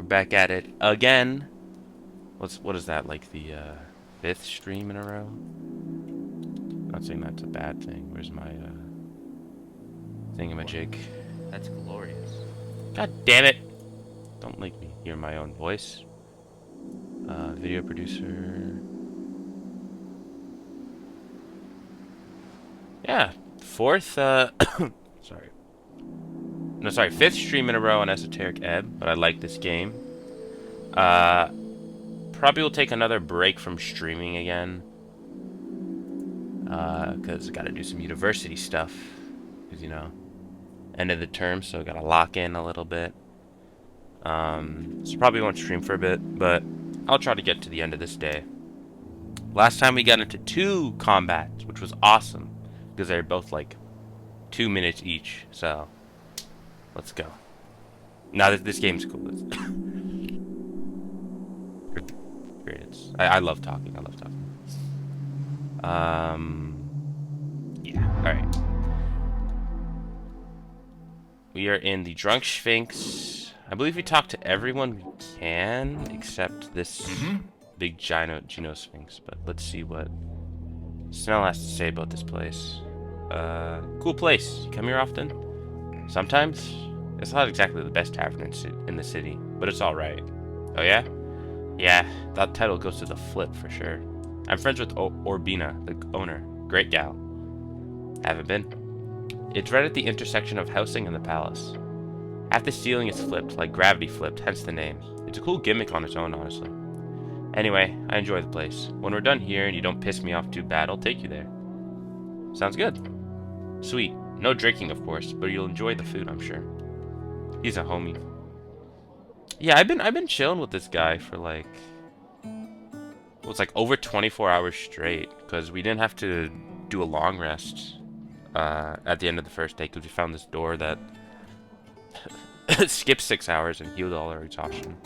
back at it again. What is that, like the fifth stream in a row? Not saying that's a bad thing. Where's my thingamajig? That's glorious. God damn it! Don't make me hear my own voice. Video producer. Yeah, fourth. Sorry. No, sorry, fifth stream in a row on Esoteric Ebb. But I like this game. Uh, Probably will take another break from streaming again. Because I gotta do some university stuff. Because, you know, end of the term, so I gotta lock in a little bit. So probably won't stream for a bit, but I'll try to get to the end of this day. Last time we got into 2 combats, which was awesome. Because they're both like 2 minutes each, so let's go. Now this game's cool. Great. I love talking. I love talking. Yeah. All right. We are in the Drunk Sphinx. I believe we talked to everyone we can except this big Geno Sphinx. But let's see what Snell has to say about this place. Cool place. You come here often? Sometimes. It's not exactly the best tavern in the city, but it's all right. Oh yeah? Yeah, that title goes to the flip for sure. I'm friends with Orbina, the owner. Great gal. Haven't been. It's right at the intersection of housing and the palace. Half the ceiling is flipped, like gravity flipped, hence the name. It's a cool gimmick on its own, honestly. Anyway, I enjoy the place. When we're done here and you don't piss me off too bad, I'll take you there. Sounds good. Sweet. No drinking, of course, but you'll enjoy the food, I'm sure. He's a homie. Yeah, I've been chilling with this guy for like, well, it's like over 24 hours straight, because we didn't have to do a long rest at the end of the first day, because we found this door that skipped 6 hours and healed all our exhaustion.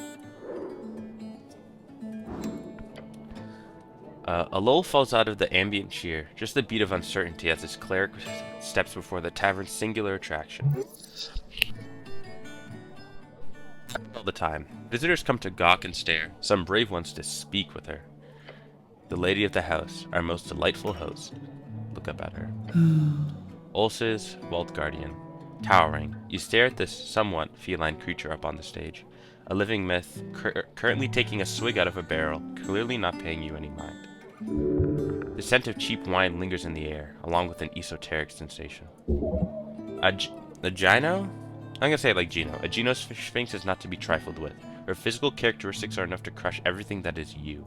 A lull falls out of the ambient cheer, just the beat of uncertainty as this cleric steps before the tavern's singular attraction. All the time, visitors come to gawk and stare, some brave ones to speak with her. The lady of the house, our most delightful host. Look up at her. Ulce's Vault Guardian. Towering, you stare at this somewhat feline creature up on the stage. A living myth, currently taking a swig out of a barrel, clearly not paying you any mind. The scent of cheap wine lingers in the air, along with an esoteric sensation. A Gino? I'm gonna say it like Gino. A Geno Sphinx is not to be trifled with. Her physical characteristics are enough to crush everything that is you.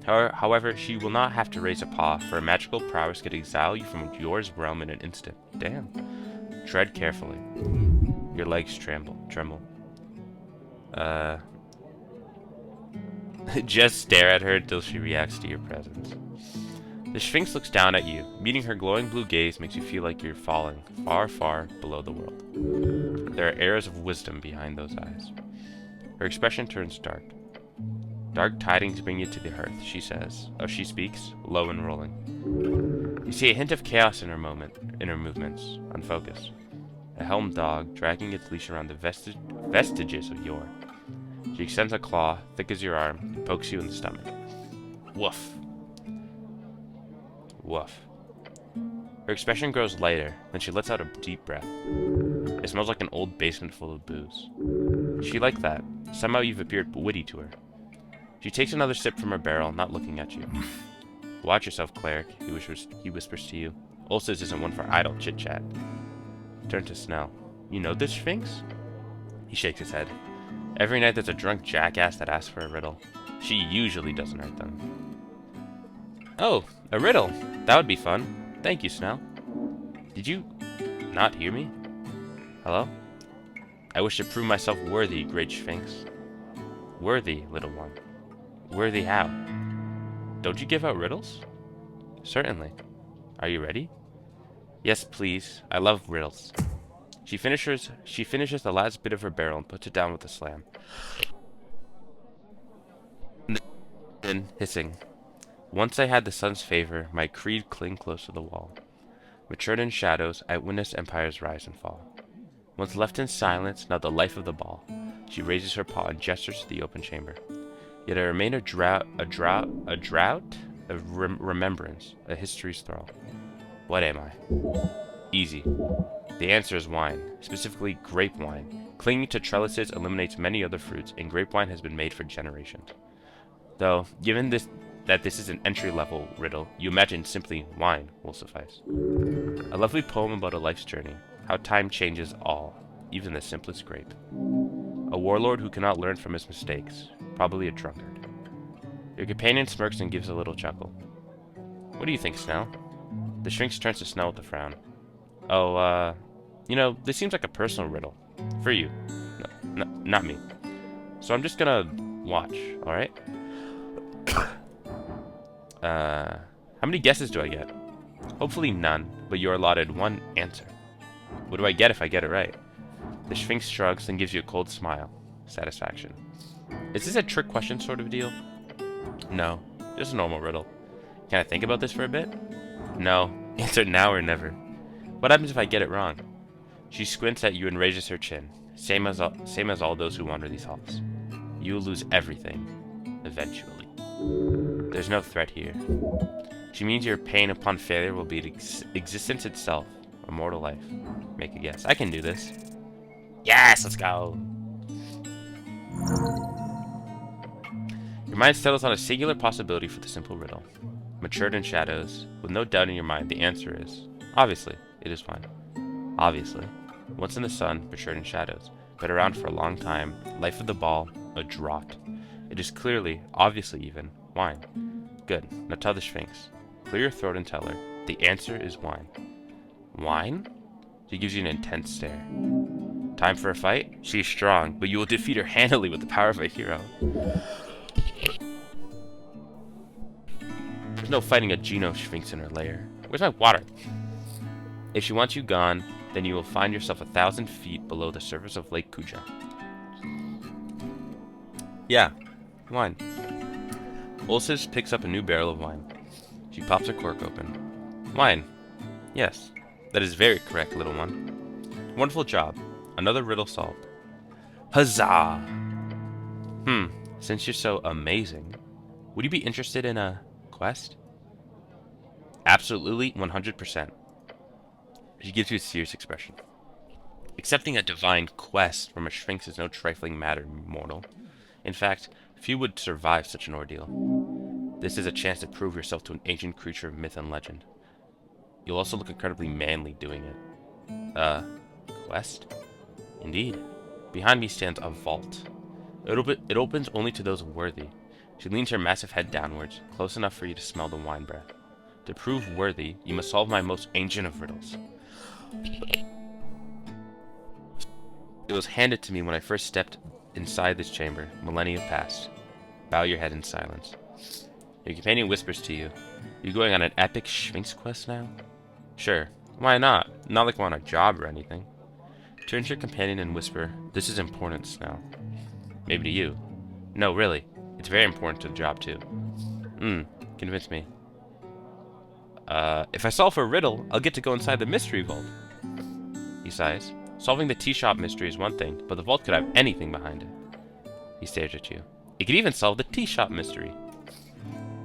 However, she will not have to raise a paw, for her magical prowess could exile you from yours realm in an instant. Damn. Tread carefully. Your legs tremble. Just stare at her until she reacts to your presence. The Sphinx looks down at you. Meeting her glowing blue gaze makes you feel like you're falling, far, far below the world. There are arrows of wisdom behind those eyes. Her expression turns dark. Dark tidings bring you to the hearth, she says. Oh, she speaks, low and rolling. You see a hint of chaos in her movements, unfocused. A helmed dog, dragging its leash around the vestiges of yore. She extends a claw, thick as your arm, and pokes you in the stomach. Woof. Woof. Her expression grows lighter, then she lets out a deep breath. It smells like an old basement full of booze. She like that. Somehow you've appeared witty to her. She takes another sip from her barrel, not looking at you. Watch yourself, cleric, he whispers to you. Ulce's isn't one for idle chit-chat. Turn to Snell. You know this Sphinx? He shakes his head. Every night there's a drunk jackass that asks for a riddle. She usually doesn't hurt them. Oh, a riddle. That would be fun. Thank you, Snell. Did you not hear me? Hello? I wish to prove myself worthy, great Sphinx. Worthy, little one. Worthy how? Don't you give out riddles? Certainly. Are you ready? Yes, please. I love riddles. She finishes the last bit of her barrel and puts it down with a slam. Then, hissing. Once I had the sun's favor, my creed cling close to the wall. Matured in shadows, I witnessed empires rise and fall. Once left in silence, now the life of the ball. She raises her paw and gestures to the open chamber. Yet I remain a drought of remembrance, a history's thrall. What am I? Easy. The answer is wine, specifically grape wine. Clinging to trellises eliminates many other fruits, and grape wine has been made for generations. Though, given that this is an entry-level riddle, you imagine simply wine will suffice. A lovely poem about a life's journey, how time changes all, even the simplest grape. A warlord who cannot learn from his mistakes, probably a drunkard. Your companion smirks and gives a little chuckle. What do you think, Snell? The Sphinx turns to Snell with a frown. Oh, you know, this seems like a personal riddle. For you. No, not me. So I'm just gonna watch, alright? How many guesses do I get? Hopefully none, but you are allotted one answer. What do I get if I get it right? The Sphinx shrugs and gives you a cold smile. Satisfaction. Is this a trick question sort of deal? No, just a normal riddle. Can I think about this for a bit? No. Answer now or never. What happens if I get it wrong? She squints at you and raises her chin. Same as all those who wander these halls. You will lose everything. Eventually. There's no threat here. She means your pain upon failure will be existence itself. A mortal life. Make a guess. I can do this. Yes, let's go! Your mind settles on a singular possibility for the simple riddle. Matured in shadows, with no doubt in your mind, the answer is, obviously, it is wine. Obviously. Once in the sun, matured in shadows, but around for a long time, life of the ball, a draught. It is clearly, obviously even, wine. Good. Now tell the Sphinx. Clear your throat and tell her. The answer is wine. Wine? She gives you an intense stare. Time for a fight? She is strong, but you will defeat her handily with the power of a hero. There's no fighting a Geno Sphinx in her lair. Where's my water? If she wants you gone, then you will find yourself 1,000 feet below the surface of Lake Kuja. Yeah, wine. Ulysses picks up a new barrel of wine. She pops her cork open. Wine. Yes, that is very correct, little one. Wonderful job. Another riddle solved. Huzzah! Since you're so amazing, would you be interested in a quest? Absolutely, 100%. She gives you a serious expression. Accepting a divine quest from a Sphinx is no trifling matter, mortal. In fact, few would survive such an ordeal. This is a chance to prove yourself to an ancient creature of myth and legend. You'll also look incredibly manly doing it. Quest? Indeed. Behind me stands a vault. It opens only to those worthy. She leans her massive head downwards, close enough for you to smell the wine breath. To prove worthy, you must solve my most ancient of riddles. It was handed to me when I first stepped inside this chamber, millennia past. Bow your head in silence. Your companion whispers to you, "You going on an epic Sphinx quest now?" Sure. Why not? Not like we're on a job or anything. Turn to your companion and whisper, "This is important, Snell." Maybe to you. No, really. It's very important to the job, too. Convince me. If I solve a riddle, I'll get to go inside the mystery vault. He sighs. Solving the tea shop mystery is one thing, but the vault could have anything behind it. He stares at you. It could even solve the tea shop mystery.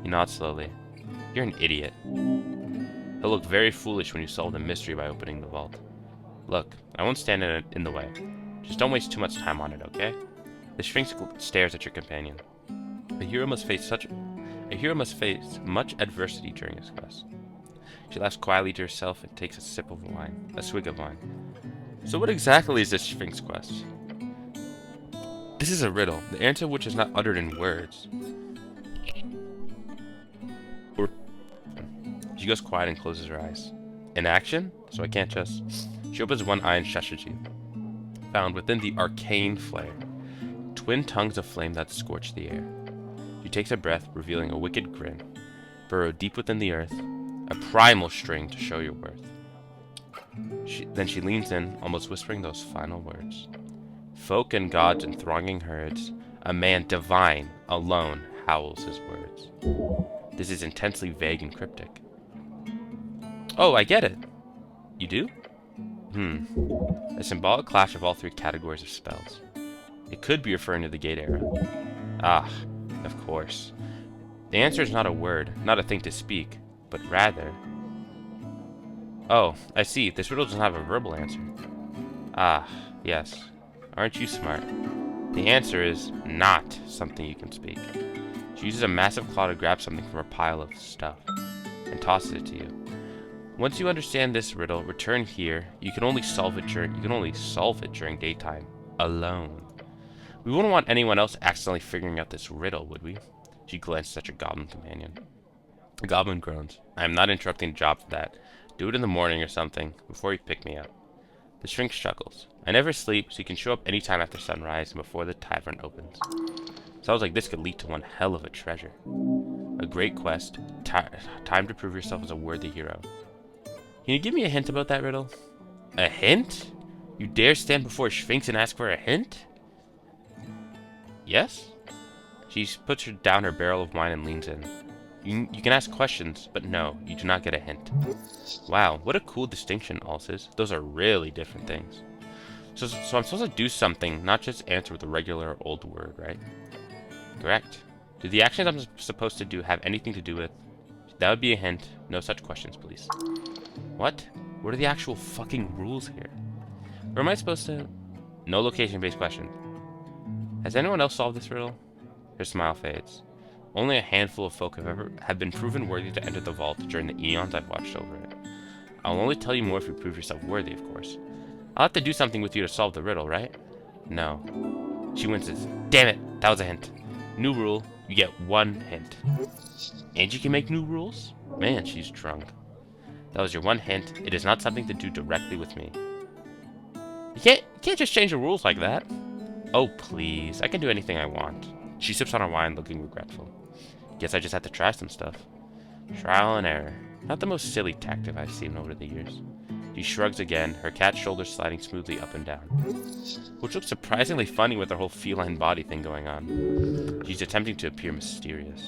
He nods slowly. You're an idiot. He'll look very foolish when you solve the mystery by opening the vault. Look, I won't stand in the way. Just don't waste too much time on it, okay? The Sphinx stares at your companion. A hero must face much adversity during his quest. She laughs quietly to herself and takes a swig of wine. So what exactly is this Sphinx quest? This is a riddle, the answer which is not uttered in words. She goes quiet and closes her eyes. In action? So I can't just... She opens one eye and shushes you. Found within the arcane flare. Twin tongues of flame that scorch the air. She takes a breath, revealing a wicked grin. Burrowed deep within the earth. A primal string to show your worth. Then she leans in, almost whispering those final words. Folk and gods and thronging herds. A man divine, alone, howls his words. This is intensely vague and cryptic. Oh, I get it. You do? A symbolic clash of all three categories of spells. It could be referring to the Gate era. Ah, of course. The answer is not a word, not a thing to speak, but rather... Oh, I see. This riddle doesn't have a verbal answer. Ah, yes. Aren't you smart? The answer is not something you can speak. She uses a massive claw to grab something from a pile of stuff and tosses it to you. Once you understand this riddle, return here. You can only solve it during daytime, alone. We wouldn't want anyone else accidentally figuring out this riddle, would we? She glanced at your goblin companion. The goblin groans. I am not interrupting the job for that. Do it in the morning or something, before you pick me up. The Sphinx chuckles. I never sleep, so you can show up any time after sunrise and before the tavern opens. Sounds like this could lead to one hell of a treasure. A great quest. Time to prove yourself as a worthy hero. Can you give me a hint about that riddle? A hint? You dare stand before a Sphinx and ask for a hint? Yes? She puts down her barrel of wine and leans in. You can ask questions, but no, you do not get a hint. Wow, what a cool distinction, Ulysses. Those are really different things. So I'm supposed to do something, not just answer with a regular old word, right? Correct. Do the actions I'm supposed to do have anything to do with... That would be a hint. No such questions, please. What? What are the actual fucking rules here? Or am I supposed to... No location-based question. Has anyone else solved this riddle? Her smile fades. Only a handful of folk have been proven worthy to enter the vault during the eons I've watched over it. I'll only tell you more if you prove yourself worthy, of course. I'll have to do something with you to solve the riddle, right? No. She winces. Damn it, that was a hint. New rule, you get one hint. And you can make new rules? Man, she's drunk. That was your one hint. It is not something to do directly with me. You can't just change the rules like that. Oh, please. I can do anything I want. She sips on her wine, looking regretful. Guess I just had to try some stuff. Trial and error. Not the most silly tactic I've seen over the years. She shrugs again, her cat's shoulders sliding smoothly up and down. Which looks surprisingly funny with her whole feline body thing going on. She's attempting to appear mysterious.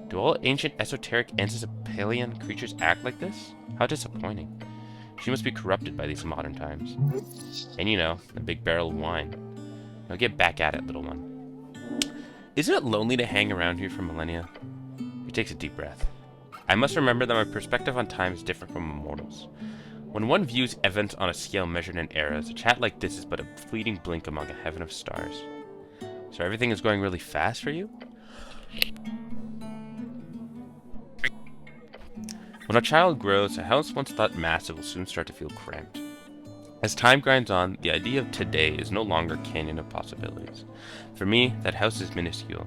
Do all ancient esoteric Anticipalian creatures act like this? How disappointing. She must be corrupted by these modern times. And you know, a big barrel of wine. Now get back at it, little one. Isn't it lonely to hang around here for millennia? He takes a deep breath. I must remember that my perspective on time is different from a mortal's. When one views events on a scale measured in eras, a chat like this is but a fleeting blink among a heaven of stars. So everything is going really fast for you? When a child grows, a house once thought massive will soon start to feel cramped. As time grinds on, the idea of today is no longer a canyon of possibilities. For me, that house is minuscule.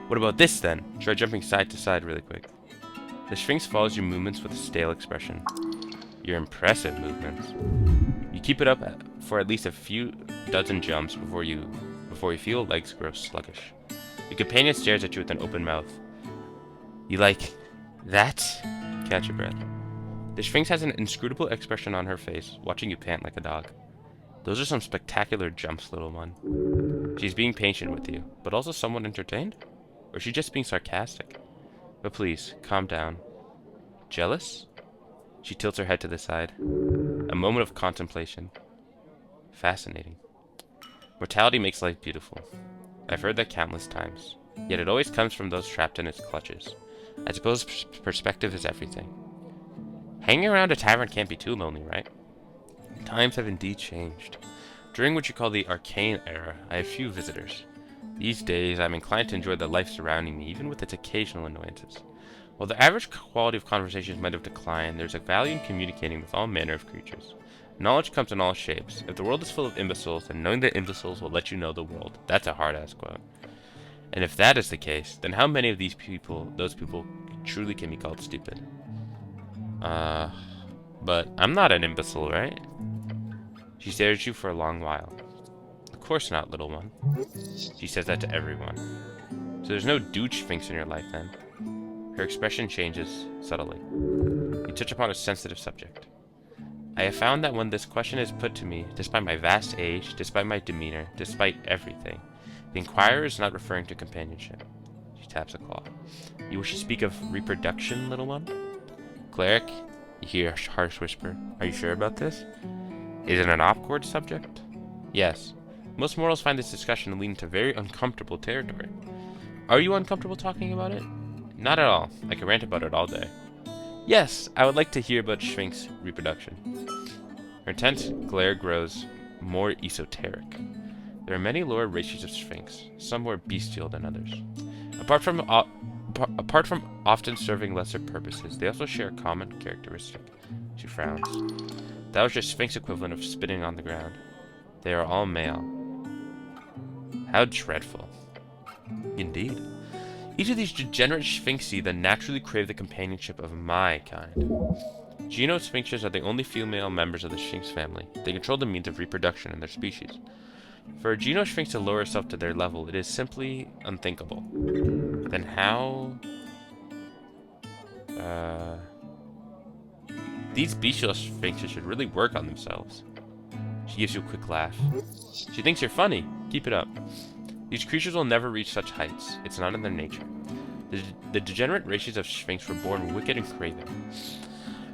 What about this then? Try jumping side to side really quick. The Sphinx follows your movements with a stale expression. Your impressive movements. You keep it up for at least a few dozen jumps before you feel legs grow sluggish. Your companion stares at you with an open mouth. You like that? Catch your breath. The Sphinx has an inscrutable expression on her face, watching you pant like a dog. Those are some spectacular jumps, little one. She's being patient with you, but also somewhat entertained? Or is she just being sarcastic? But please, calm down. Jealous? She tilts her head to the side. A moment of contemplation. Fascinating. Mortality makes life beautiful. I've heard that countless times. Yet it always comes from those trapped in its clutches. I suppose perspective is everything. Hanging around a tavern can't be too lonely, right? Times have indeed changed. During what you call the arcane era, I have few visitors. These days, I'm inclined to enjoy the life surrounding me, even with its occasional annoyances. While the average quality of conversations might have declined, there's a value in communicating with all manner of creatures. Knowledge comes in all shapes. If the world is full of imbeciles, then knowing that imbeciles will let you know the world. That's a hard-ass quote. And if that is the case, then how many of those people truly can be called stupid? But I'm not an imbecile, right? She stares at you for a long while. Of course not, little one. She says that to everyone. So there's no douche Sphinx in your life, then? Her expression changes subtly. You touch upon a sensitive subject. I have found that when this question is put to me, despite my vast age, despite my demeanor, despite everything, the inquirer is not referring to companionship. She taps a claw. You wish to speak of reproduction, little one? Cleric? You hear a harsh whisper. Are you sure about this? Is it an awkward subject? Yes. Most mortals find this discussion leading to very uncomfortable territory. Are you uncomfortable talking about it? Not at all. I could rant about it all day. Yes, I would like to hear about Sphinx reproduction. Her intense glare grows more esoteric. There are many lower races of Sphinx, some more bestial than others. Apart from often serving lesser purposes, they also share a common characteristic. She frowns. That was your Sphinx equivalent of spitting on the ground. They are all male. How dreadful. Indeed. Each of these degenerate Sphinxi then naturally crave the companionship of my kind. Genosphinxes are the only female members of the Sphinx family. They control the means of reproduction in their species. For a Genosphinx to lower herself to their level, it is simply unthinkable. Then how... These bestial Sphinxes should really work on themselves. She gives you a quick laugh. She thinks you're funny. Keep it up. These creatures will never reach such heights. It's not in their nature. The degenerate races of Sphinx were born wicked and craven.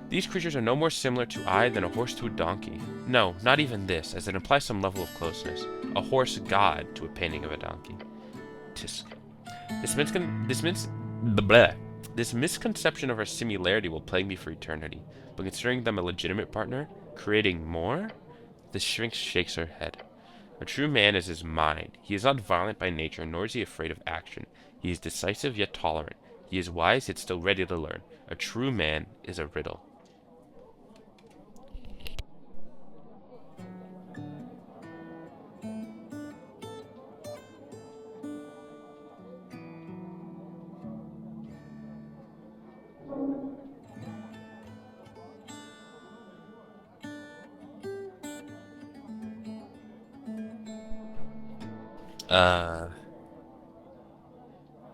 These creatures are no more similar to I than a horse to a donkey. No, not even this, as it implies some level of closeness. A horse god to a painting of a donkey. Tisk. This misconception of our similarity will plague me for eternity, but considering them a legitimate partner, creating more? The Sphinx shakes her head. A true man is his mind. He is not violent by nature, nor is he afraid of action. He is decisive yet tolerant. He is wise yet still ready to learn. A true man is a riddle.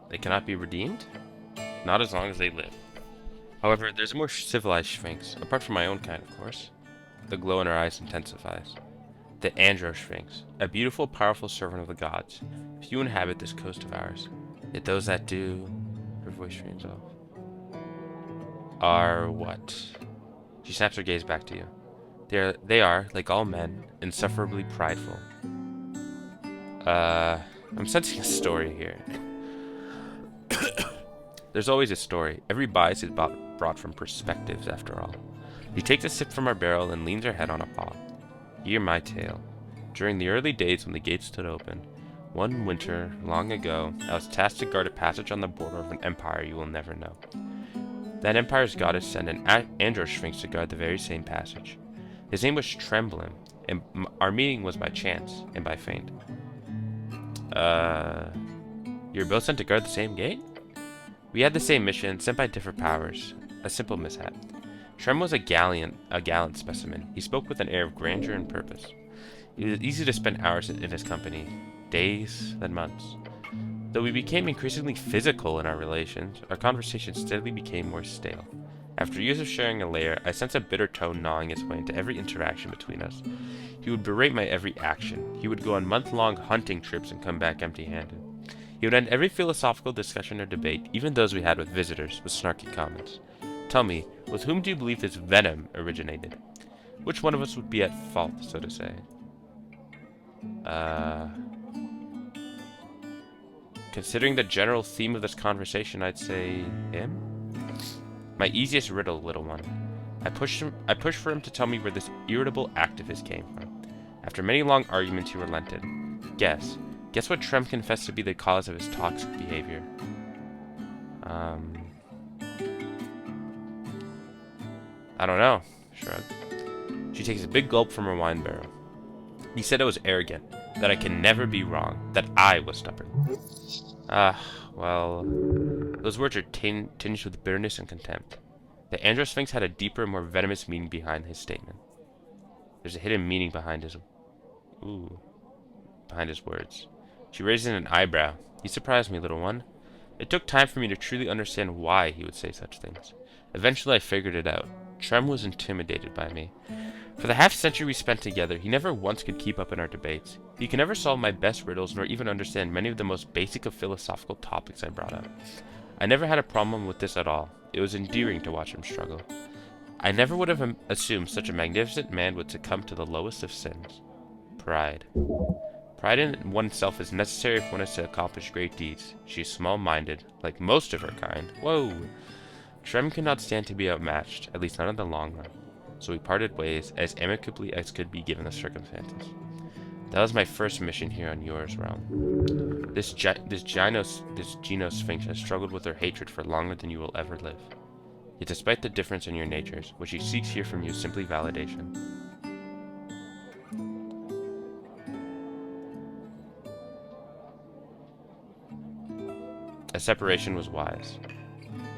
They cannot be redeemed? Not as long as they live. However, there's a more civilized Sphinx, apart from my own kind, of course. The glow in her eyes intensifies. The Sphinx, a beautiful, powerful servant of the gods. Few inhabit this coast of ours. Yet those that do... Her voice strains off. Are what? She snaps her gaze back to you. They are, like all men, insufferably prideful. I'm sensing a story here. There's always a story. Every bias is brought from perspectives, after all. He takes a sip from our barrel and leans her head on a paw. Hear my tale. During the early days when the gates stood open, one winter, long ago, I was tasked to guard a passage on the border of an empire you will never know. That empire's goddess sent an Sphinx to guard the very same passage. His name was Trembling, and our meeting was by chance, and by feint. You were both sent to guard the same gate? We had the same mission, sent by different powers. A simple mishap. Trem was a gallant specimen. He spoke with an air of grandeur and purpose. It was easy to spend hours in his company. Days, then months. Though we became increasingly physical in our relations, our conversation steadily became more stale. After years of sharing a lair, I sensed a bitter tone gnawing its way into every interaction between us. He would berate my every action. He would go on month-long hunting trips and come back empty-handed. He would end every philosophical discussion or debate, even those we had with visitors, with snarky comments. Tell me, with whom do you believe this venom originated? Which one of us would be at fault, so to say? Considering the general theme of this conversation, I'd say him? My easiest riddle, little one. I pushed for him to tell me where this irritable activist came from. After many long arguments, he relented. Guess what Trem confessed to be the cause of his toxic behavior. I don't know. Shrug. She takes a big gulp from her wine barrel. He said I was arrogant, that I can never be wrong, that I was stubborn. Well, those words are tinged with bitterness and contempt. The Sphinx had a deeper, more venomous meaning behind his statement. There's a hidden meaning behind his words. She raises an eyebrow. You surprised me, little one. It took time for me to truly understand why he would say such things. Eventually I figured it out. Trem was intimidated by me. For the half-century we spent together, he never once could keep up in our debates. He could never solve my best riddles, nor even understand many of the most basic of philosophical topics I brought up. I never had a problem with this at all. It was endearing to watch him struggle. I never would have assumed such a magnificent man would succumb to the lowest of sins. Pride. Pride in oneself is necessary if one is to accomplish great deeds. She is small-minded, like most of her kind. Whoa! Shrem could not stand to be outmatched, at least not in the long run. So we parted ways, as amicably as could be given the circumstances. That was my first mission here on yours realm. This Geno-Sphinx has struggled with her hatred for longer than you will ever live. Yet despite the difference in your natures, what she seeks here from you is simply validation. A separation was wise.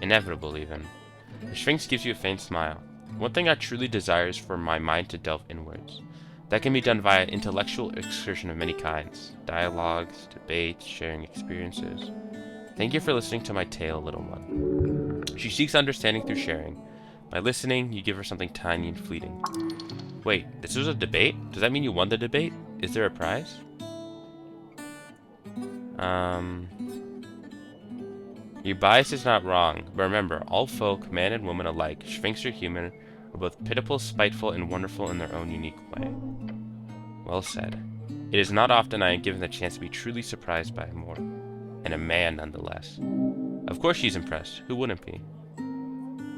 Inevitable, even. The Sphinx gives you a faint smile. One thing I truly desire is for my mind to delve inwards. That can be done via intellectual excursion of many kinds. Dialogues, debates, sharing experiences. Thank you for listening to my tale, little one. She seeks understanding through sharing. By listening, you give her something tiny and fleeting. Wait, this was a debate? Does that mean you won the debate? Is there a prize? Your bias is not wrong, but remember, all folk, man and woman alike, Sphinx or human, are both pitiful, spiteful, and wonderful in their own unique way. Well said. It is not often I am given the chance to be truly surprised by a mortal, and a man nonetheless. Of course she's impressed. Who wouldn't be?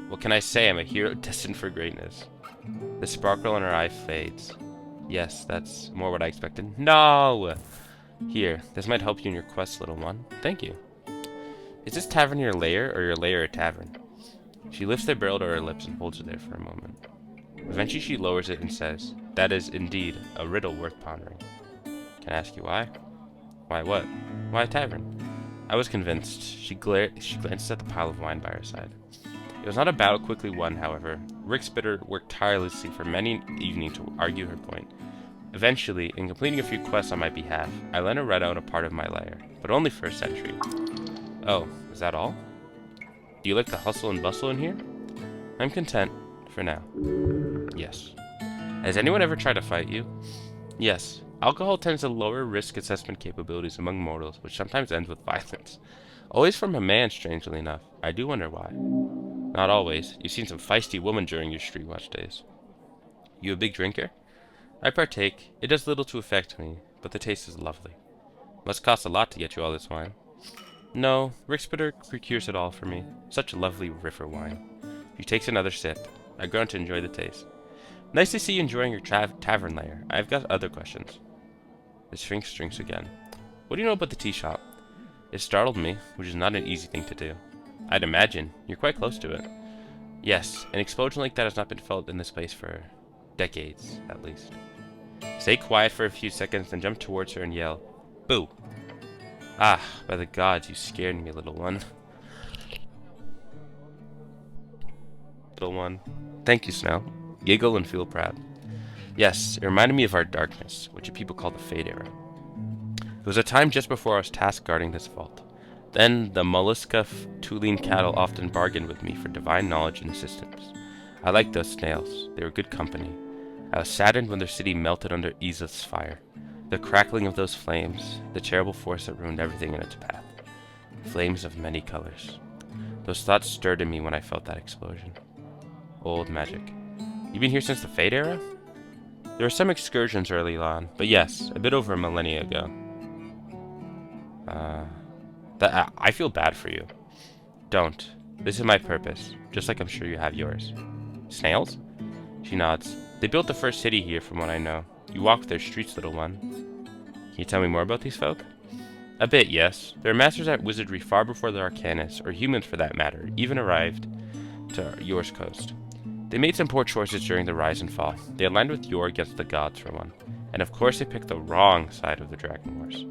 What can I say? I'm a hero destined for greatness. The sparkle in her eye fades. Yes, that's more what I expected. No! Here, this might help you in your quest, little one. Thank you. Is this tavern your lair, or your lair a tavern? She lifts the barrel to her lips and holds it there for a moment. Eventually she lowers it and says, "That is indeed a riddle worth pondering." Can I ask you why? Why what? Why a tavern? I was convinced. She glances at the pile of wine by her side. It was not a battle quickly won, however. Rick Spitter worked tirelessly for many evenings to argue her point. Eventually, in completing a few quests on my behalf, I lent her read out a part of my lair, but only for a century. Oh, is that all? Do you like the hustle and bustle in here? I'm content, for now. Yes. Has anyone ever tried to fight you? Yes. Alcohol tends to lower risk assessment capabilities among mortals, which sometimes ends with violence. Always from a man, strangely enough. I do wonder why. Not always. You've seen some feisty women during your street watch days. You a big drinker? I partake. It does little to affect me, but the taste is lovely. Must cost a lot to get you all this wine. No, Rick Spitter procures it all for me. Such lovely river wine. He takes another sip. I grown to enjoy the taste. Nice to see you enjoying your tavern lair. I've got other questions. The Sphinx drinks again. What do you know about the tea shop? It startled me, which is not an easy thing to do. I'd imagine. You're quite close to it. Yes, an explosion like that has not been felt in this place for decades, at least. Stay quiet for a few seconds, then jump towards her and yell, "Boo!" Ah, by the gods, you scared me, little one. Little one. Thank you, Snell. Giggle and feel proud. Yes, it reminded me of our darkness, which people call the Fade Era. It was a time just before I was tasked guarding this vault. Then, the Mollusca Tuline cattle often bargained with me for divine knowledge and assistance. I liked those snails. They were good company. I was saddened when their city melted under Izza's fire. The crackling of those flames, the terrible force that ruined everything in its path. Flames of many colors. Those thoughts stirred in me when I felt that explosion. Old magic. You been here since the Fade Era? There were some excursions early on, but yes, a bit over a millennia ago. I feel bad for you. Don't. This is my purpose, just like I'm sure you have yours. Snails? She nods. They built the first city here, from what I know. You walk their streets, little one. Can you tell me more about these folk? A bit, yes. They're masters at wizardry far before the Arcanists, or humans for that matter, even arrived to Yor's coast. They made some poor choices during the rise and fall. They aligned with Yor against the gods, for one. And of course they picked the wrong side of the Dragon Wars.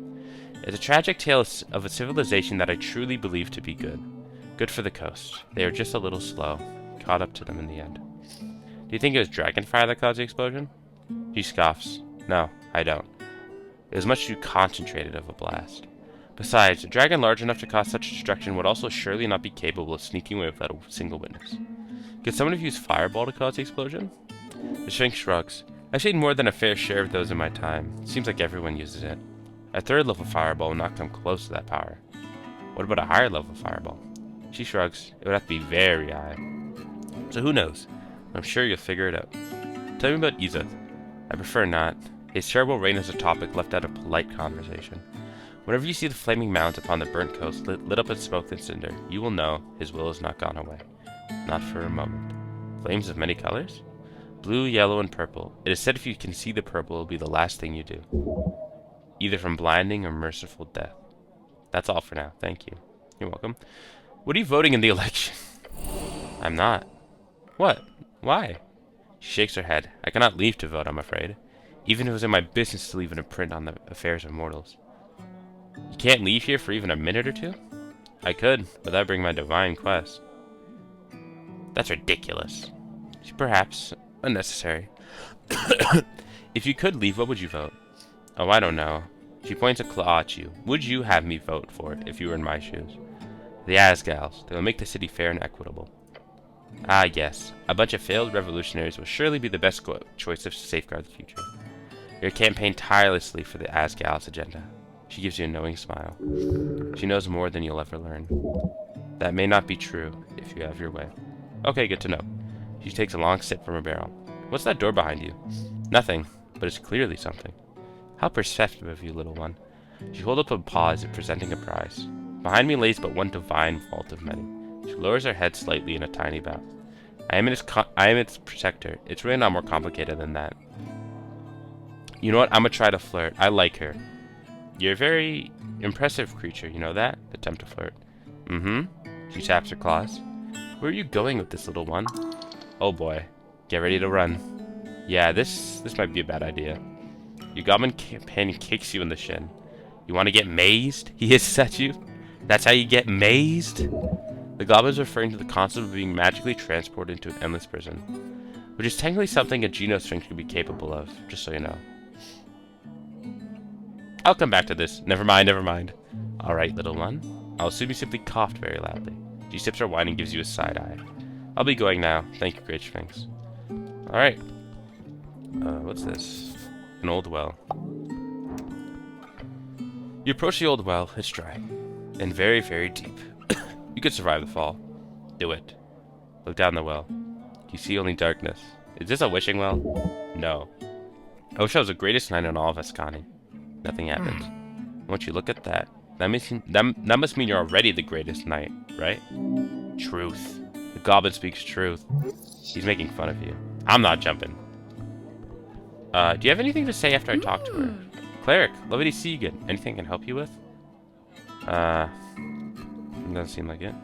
It's a tragic tale of a civilization that I truly believe to be good. Good for the coast. They are just a little slow. Caught up to them in the end. Do you think it was dragonfire that caused the explosion? She scoffs. No, I don't. It was much too concentrated of a blast. Besides, a dragon large enough to cause such destruction would also surely not be capable of sneaking away without a single witness. Could someone have used fireball to cause the explosion? The Sphinx shrugs. I've seen more than a fair share of those in my time. Seems like everyone uses it. A third level fireball would not come close to that power. What about a higher level fireball? She shrugs. It would have to be very high. So who knows? I'm sure you'll figure it out. Tell me about Izza. I prefer not. His terrible reign as a topic left out of polite conversation. Whenever you see the flaming mounds upon the burnt coast lit up with smoke and cinder, you will know his will is not gone away. Not for a moment. Flames of many colors? Blue, yellow, and purple. It is said if you can see the purple, it will be the last thing you do. Either from blinding or merciful death. That's all for now. Thank you. You're welcome. What are you voting in the election? I'm not. What? Why? She shakes her head. I cannot leave to vote, I'm afraid. Even if it was in my business to leave an imprint on the affairs of mortals. You can't leave here for even a minute or two? I could, but that'd bring my divine quest. That's ridiculous. Perhaps unnecessary. If you could leave, what would you vote? Oh, I don't know. She points a claw at you. Would you have me vote for it if you were in my shoes? The Asgals. They will make the city fair and equitable. Ah, yes. A bunch of failed revolutionaries will surely be the best choice to safeguard the future. You're campaigning tirelessly for the Asgals agenda. She gives you a knowing smile. She knows more than you'll ever learn. That may not be true, if you have your way. Okay, good to know. She takes a long sip from her barrel. What's that door behind you? Nothing, but it's clearly something. How perceptive of you, little one. She holds up a paw as if presenting a prize. Behind me lays but one divine vault of many. She lowers her head slightly in a tiny bow. I am its protector. It's really not more complicated than that. You know what? I'm gonna try to flirt. I like her. You're a very impressive creature, you know that? Attempt to flirt. Mm-hmm. She taps her claws. Where are you going with this, little one? Oh boy. Get ready to run. Yeah, this might be a bad idea. Your goblin companion kicks you in the shin. You want to get mazed? He hisses at you. That's how you get mazed? The goblin is referring to the concept of being magically transported into an endless prison, which is technically something a Genosphinx could be capable of, just so you know. I'll come back to this. Never mind, never mind. Alright, little one. I'll assume you simply coughed very loudly. She sips her wine and gives you a side eye. I'll be going now. Thank you, Great Sphinx. Alright. What's this? An old well. You approach the old well. It's dry. And very, very deep. You could survive the fall. Do it. Look down the well. You see only darkness. Is this a wishing well? No. I wish I was the greatest knight in all of Ascani. Nothing happens. Once you look at that, that must mean you're already the greatest knight, right? Truth. The goblin speaks truth. He's making fun of you. I'm not jumping. Do you have anything to say after I talk to her? Cleric, lovely to see you again. Anything I can help you with? Doesn't seem like it.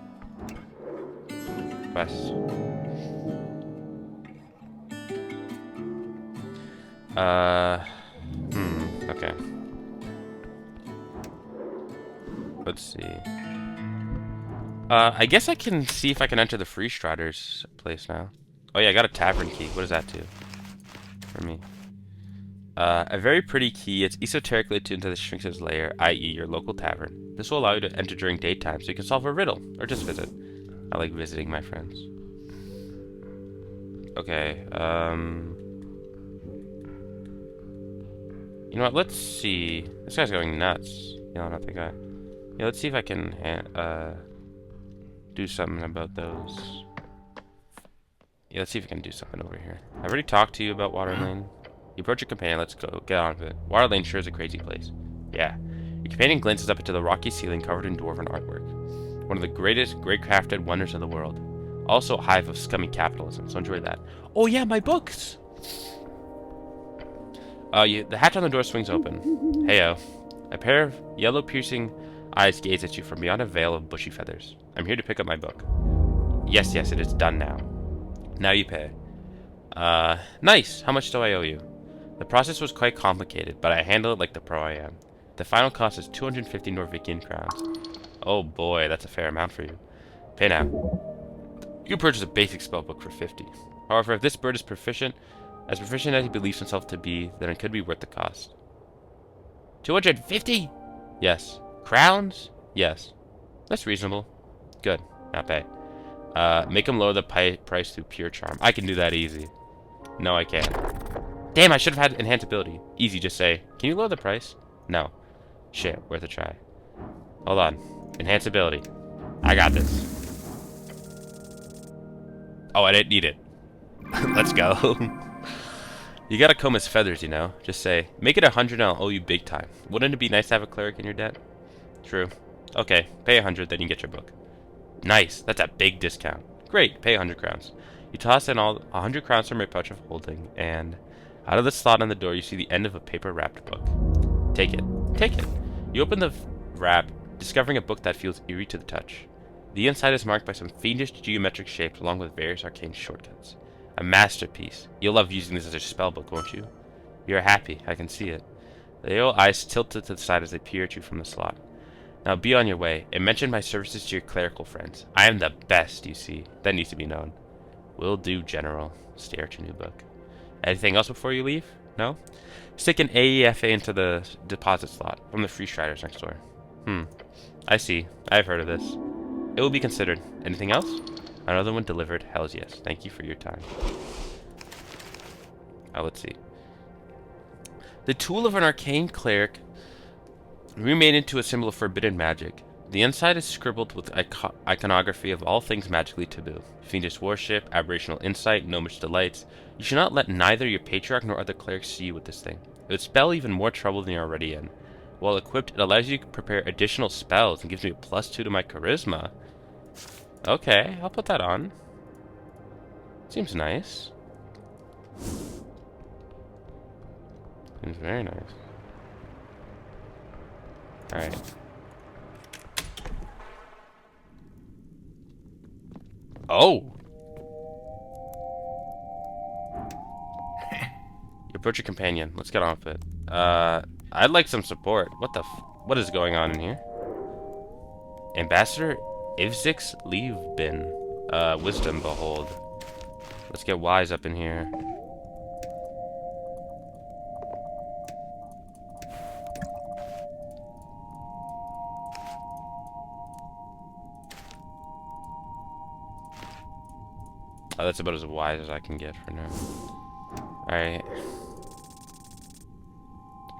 Quest. Okay. Let's see. I guess I can see if I can enter the Free Strider's place now. Oh yeah, I got a tavern key. What does that do? For me. A very pretty key. It's esoterically attuned to the Sphinx's lair, i.e. your local tavern. This will allow you to enter during daytime so you can solve a riddle, or just visit. I like visiting my friends. Okay, you know what, let's see. This guy's going nuts. You know, not the guy. Yeah, let's see if I can, do something about those. Yeah, let's see if I can do something over here. I've already talked to you about Water Lane. You approach your companion, let's go, get on with it. Water Lane sure is a crazy place. Yeah. Your companion glances up into the rocky ceiling covered in dwarven artwork. One of the greatest, great-crafted wonders of the world. Also a hive of scummy capitalism, so enjoy that. Oh yeah, my books! The hatch on the door swings open. Heyo. A pair of yellow piercing eyes gaze at you from beyond a veil of bushy feathers. I'm here to pick up my book. Yes, yes, it is done now. Now you pay. Nice. How much do I owe you? The process was quite complicated, but I handle it like the pro I am. The final cost is 250 Norwegian crowns. Oh boy, that's a fair amount for you. Pay now. You can purchase a basic spellbook for 50. However, if this bird is proficient as he believes himself to be, then it could be worth the cost. 250? Yes. Crowns? Yes. That's reasonable. Good. Now pay. Make him lower the price through pure charm. I can do that easy. No, I can't. Damn, I should have had enhanced ability. Easy, just say, can you lower the price? No. Shit, worth a try. Hold on. Enhanced ability. I got this. Oh, I didn't need it. Let's go. You gotta comb his feathers, you know? Just say, make it 100 and I'll owe you big time. Wouldn't it be nice to have a cleric in your debt? True. Okay, pay 100, then you get your book. Nice, that's a big discount. Great, pay 100 crowns. You toss in all 100 crowns from your pouch of holding, and out of the slot on the door, you see the end of a paper-wrapped book. Take it. Take it. You open the wrap, discovering a book that feels eerie to the touch. The inside is marked by some fiendish geometric shapes along with various arcane shortcuts. A masterpiece. You'll love using this as a spellbook, won't you? You're happy, I can see it. The yellow eyes tilted to the side as they peer at you from the slot. Now be on your way, and mention my services to your clerical friends. I am the best, you see. That needs to be known. Will do, General. Stare at your new book. Anything else before you leave? No? Stick an AEFA into the deposit slot from the free striders next door. I see. I've heard of this. It will be considered. Anything else? Another one delivered. Hells yes. Thank you for your time. Let's see. The tool of an arcane cleric remade into a symbol of forbidden magic. The inside is scribbled with iconography of all things magically taboo. Fiendish worship, aberrational insight, gnomish delights. You should not let neither your patriarch nor other clerics see you with this thing. It would spell even more trouble than you're already in. While equipped, it allows you to prepare additional spells and gives me a +2 to my charisma. Okay, I'll put that on. Seems nice. Seems very nice. Alright. Oh! You approach your companion. Let's get on with it. I'd like some support. What is going on in here? Ambassador Ivzix Leavebin. Wisdom behold. Let's get wise up in here. Oh, that's about as wise as I can get for now. Alright.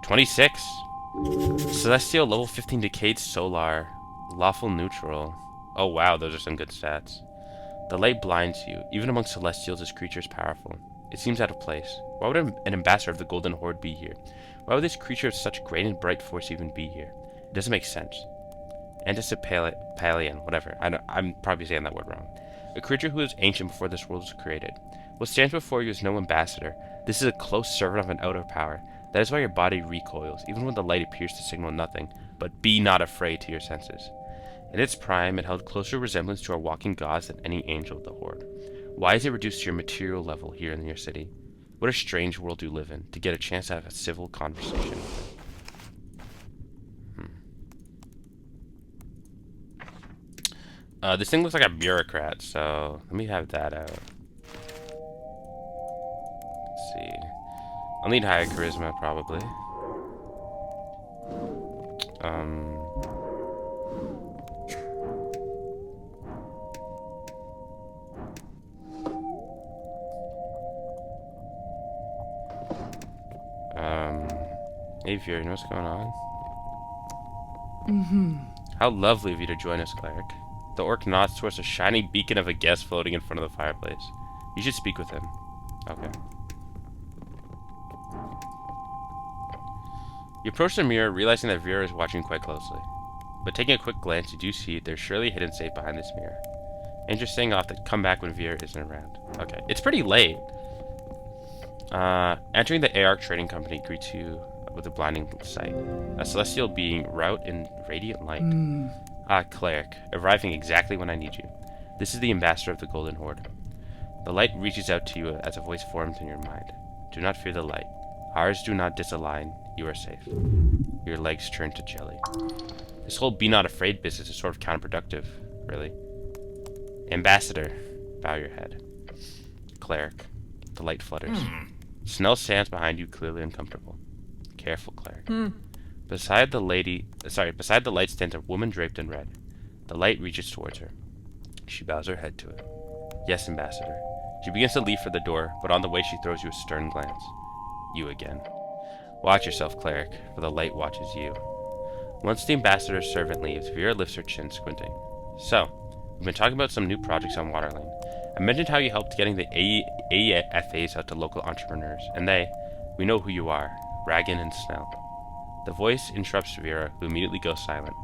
26. Celestial level 15 Decayed Solar. Lawful Neutral. Oh wow, those are some good stats. The light blinds you. Even among Celestials, this creature is powerful. It seems out of place. Why would an ambassador of the Golden Horde be here? Why would this creature of such great and bright force even be here? It doesn't make sense. Anticipalian, whatever. I'm probably saying that word wrong. A creature who is ancient before this world was created. What stands before you is no ambassador. This is a close servant of an outer power. That is why your body recoils, even when the light appears to signal nothing. But be not afraid to your senses. In its prime, it held closer resemblance to our walking gods than any angel of the Horde. Why is it reduced to your material level here in your city? What a strange world you live in, to get a chance to have a civil conversation with it. This thing looks like a bureaucrat, so let me have that out. Let's see. I'll need higher charisma, probably. Aviary, you know what's going on? How lovely of you to join us, cleric. The orc nods towards a shiny beacon of a guest floating in front of the fireplace. You should speak with him. Okay. You approach the mirror, realizing that Vera is watching quite closely. But taking a quick glance, you do see there's surely a hidden safe behind this mirror. Interesting, I'll have to come back when Vera isn't around. Okay, it's pretty late. Entering the ARC trading company greets you with a blinding sight. A celestial being wrought in radiant light. Ah, cleric, arriving exactly when I need you. This is the ambassador of the Golden Horde. The light reaches out to you as a voice forms in your mind. Do not fear the light. Ours do not disalign. You are safe. Your legs turn to jelly. This whole be not afraid business is sort of counterproductive, really. Ambassador, bow your head. Cleric, the light flutters. Snell stands behind you, clearly uncomfortable. Careful, cleric. Beside the light stands a woman draped in red. The light reaches towards her. She bows her head to it. Yes, ambassador. She begins to leave for the door, but on the way she throws you a stern glance. You again. Watch yourself, cleric, for the light watches you. Once the ambassador's servant leaves, Vera lifts her chin, squinting. So, we've been talking about some new projects on Waterlane. I mentioned how you helped getting the AEFAs out to local entrepreneurs, and they, We know who you are, Ragan and Snell. The voice interrupts Vera, who immediately goes silent.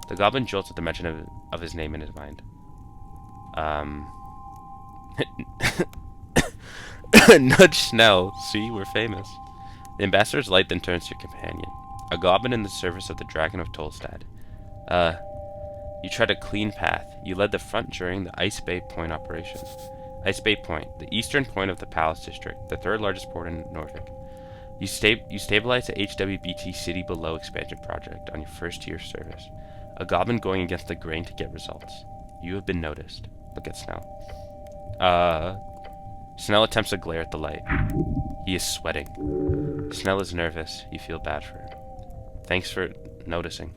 The goblin jolts at the mention of his name in his mind. Nudge Snell. See, we're famous. The ambassador's light then turns to your companion, a goblin in the service of the Dragon of Tolstad. You tread a clean path. You led the front during the Ice Bay Point operation. Ice Bay Point, the eastern point of the Palace District, the third largest port in Norfolk. You stabilized the HWBT City Below expansion project on your first year of service. A goblin going against the grain to get results. You have been noticed. Look at Snell. Snell attempts to glare at the light. He is sweating. Snell is nervous. You feel bad for him. Thanks for noticing.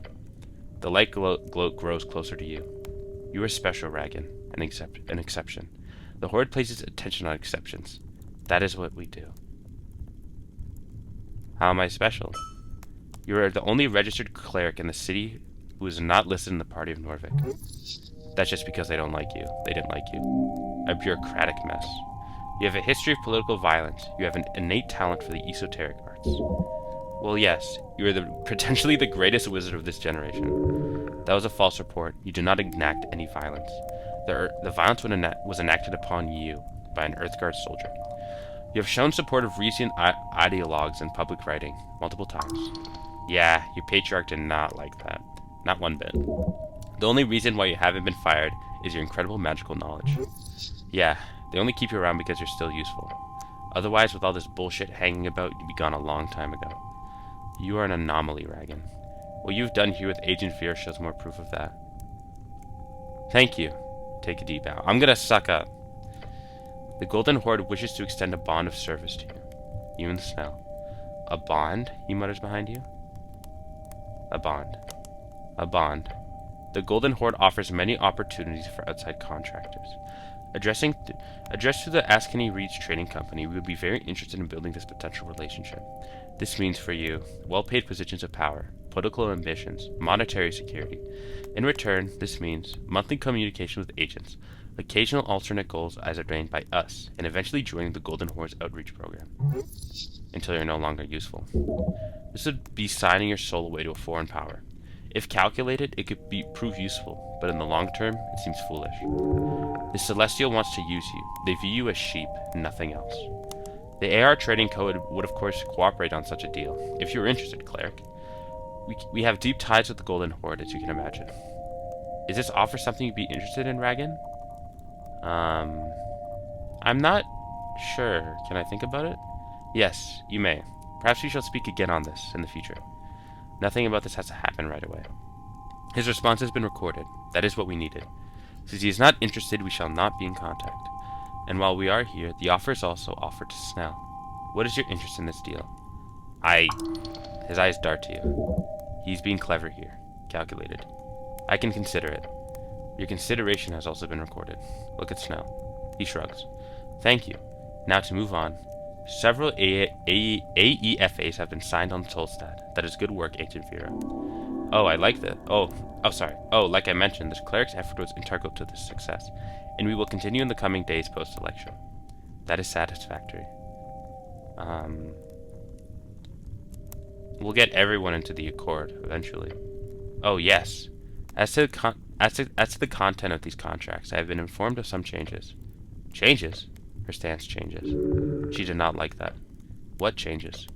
The light glow grows closer to you. You are special, Ragan. An exception. The Horde places attention on exceptions. That is what we do. How am I special? You are the only registered cleric in the city who is not listed in the party of Norvik. That's just because they don't like you. They didn't like you. A bureaucratic mess. You have a history of political violence. You have an innate talent for the esoteric arts. Well, yes, you are potentially the greatest wizard of this generation. That was a false report. You do not enact any violence. The violence was enacted upon you by an Earthguard soldier. You have shown support of recent ideologues in public writing multiple times. Yeah, your patriarch did not like that. Not one bit. The only reason why you haven't been fired is your incredible magical knowledge. Yeah, they only keep you around because you're still useful. Otherwise, with all this bullshit hanging about, you'd be gone a long time ago. You are an anomaly, Ragan. What you've done here with Agent Vera shows more proof of that. Thank you. Take a deep bow. I'm gonna suck up. The Golden Horde wishes to extend a bond of service to you. You and Snell. A bond? He mutters behind you. A bond. A bond. The Golden Horde offers many opportunities for outside contractors. Addressed to the Askany Reeds Trading Company, we would be very interested in building this potential relationship. This means for you, well-paid positions of power, political ambitions, monetary security. In return, this means monthly communication with agents, occasional alternate goals as ordained by us, and eventually joining the Golden Horde's outreach program. Until you're no longer useful. This would be signing your soul away to a foreign power. If calculated, it could prove useful, but in the long term, it seems foolish. The Celestial wants to use you. They view you as sheep, nothing else. The AR Trading Code would of course cooperate on such a deal, if you were interested, cleric. We have deep ties with the Golden Horde, as you can imagine. Is this offer something you'd be interested in, Ragan? I'm not sure. Can I think about it? Yes, you may. Perhaps we shall speak again on this in the future. Nothing about this has to happen right away. His response has been recorded. That is what we needed. Since he is not interested, we shall not be in contact. And while we are here, the offer is also offered to Snell. What is your interest in this deal? His eyes dart to you. He's being clever here. Calculated. I can consider it. Your consideration has also been recorded. Look at Snell. He shrugs. Thank you. Now to move on. Several AEFAs have been signed on Tolstad. That is good work, Agent Vera. Oh, I like that. Sorry. Oh, like I mentioned, this cleric's effort was integral to this success, and we will continue in the coming days post-election. That is satisfactory. We'll get everyone into the Accord, eventually. Oh, yes. As to the content of these contracts, I have been informed of some changes. Changes? Her stance changes. She did not like that. What changes?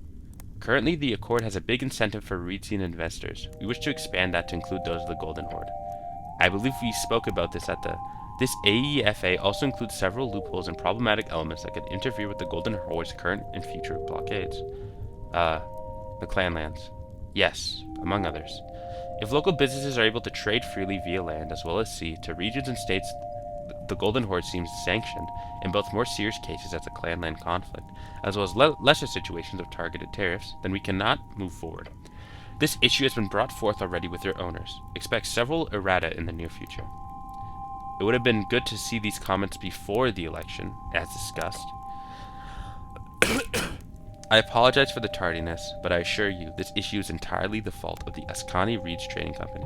Currently, the Accord has a big incentive for Reedsian investors. We wish to expand that to include those of the Golden Horde. I believe we spoke about this at the... This AEFA also includes several loopholes and problematic elements that could interfere with the Golden Horde's current and future blockades. The clan lands. Yes, among others. If local businesses are able to trade freely via land as well as sea to regions and states the Golden Horde seems sanctioned in both more serious cases as a clan-land conflict, as well as lesser situations of targeted tariffs, then we cannot move forward. This issue has been brought forth already with their owners. Expect several errata in the near future. It would have been good to see these comments before the election, as discussed. I apologize for the tardiness, but I assure you, this issue is entirely the fault of the Askany Reeds Trading Company.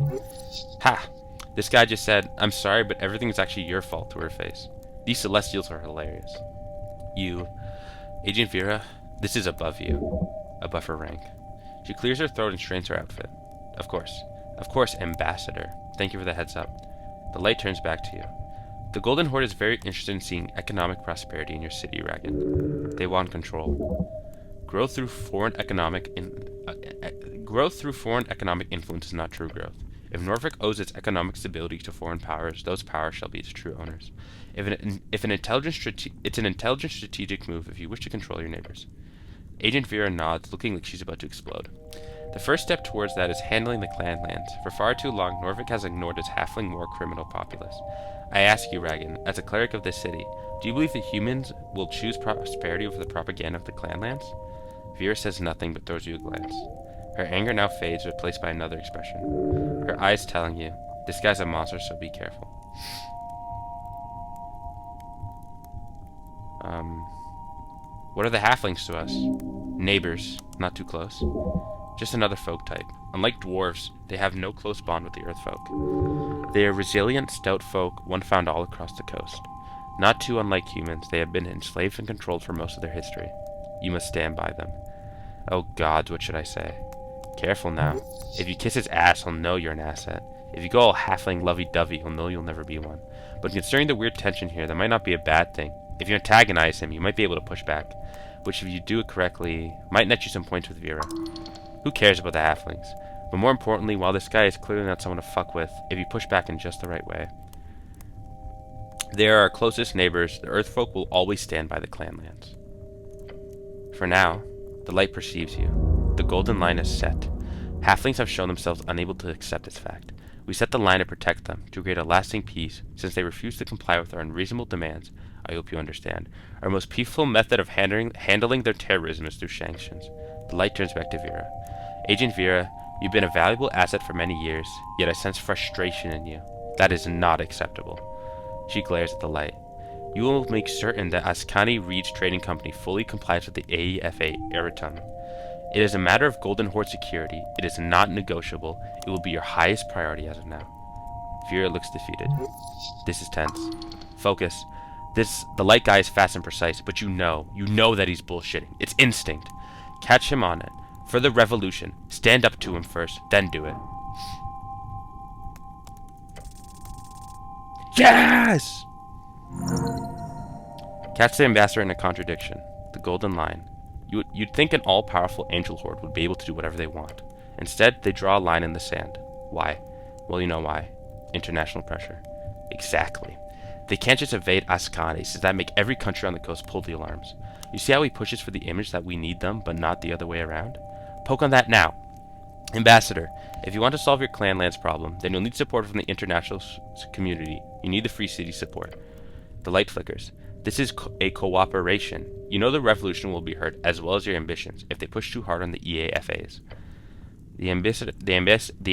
Ha! This guy just said, I'm sorry, but everything is actually your fault to her face. These Celestials are hilarious. You, Agent Vera, This is above you. Above her rank. She clears her throat and straightens her outfit. Of course. Of course, Ambassador. Thank you for the heads up. The light turns back to you. The Golden Horde is very interested in seeing economic prosperity in your city, Ragan. They want control. Growth through foreign economic influence is not true growth. If Norfolk owes its economic stability to foreign powers, those powers shall be its true owners. It's an intelligent strategic move if you wish to control your neighbors. Agent Vera nods, looking like she's about to explode. The first step towards that is handling the clan lands. For far too long, Norfolk has ignored its halfling war criminal populace. I ask you, Ragan, as a cleric of this city, do you believe that humans will choose prosperity over the propaganda of the clan lands? Vera says nothing but throws you a glance. Her anger now fades, replaced by another expression. Her eyes telling you, this guy's a monster, so be careful. What are the halflings to us? Neighbors, not too close. Just another folk type. Unlike dwarves, they have no close bond with the earth folk. They are resilient, stout folk, one found all across the coast. Not too unlike humans, they have been enslaved and controlled for most of their history. You must stand by them. Oh gods, what should I say? Careful now. If you kiss his ass, he'll know you're an asset. If you go all halfling lovey-dovey, he'll know you'll never be one. But considering the weird tension here, that might not be a bad thing. If you antagonize him, you might be able to push back, which if you do it correctly, might net you some points with Vera. Who cares about the halflings? But more importantly, while this guy is clearly not someone to fuck with, if you push back in just the right way. They are our closest neighbors. The earth folk will always stand by the clan lands. For now, the light perceives you. The golden line is set. Halflings have shown themselves unable to accept this fact. We set the line to protect them, to create a lasting peace. Since they refuse to comply with our unreasonable demands, I hope you understand. Our most peaceful method of handling their terrorism is through sanctions. The light turns back to Vera. Agent Vera, you've been a valuable asset for many years, yet I sense frustration in you. That is not acceptable. She glares at the light. You will make certain that Ascani Reed's trading company fully complies with the AEFA Eritum. It is a matter of Golden Horde security. It is not negotiable. It will be your highest priority as of now. Vera looks defeated. This is tense. Focus. The light guy is fast and precise, but you know that he's bullshitting. It's instinct. Catch him on it. For the revolution, stand up to him first, then do it. Yes! Catch the ambassador in a contradiction. The golden line. You'd think an all-powerful angel horde would be able to do whatever they want. Instead, they draw a line in the sand. Why? Well, you know why. International pressure. Exactly. They can't just evade Ascani, since that make every country on the coast pull the alarms. You see how he pushes for the image that we need them, but not the other way around? Poke on that now. Ambassador, if you want to solve your clan lands problem, then you'll need support from the international community. You need the Free City support. The light flickers. This is a cooperation. You know the revolution will be hurt, as well as your ambitions, if they push too hard on the EAFAs. The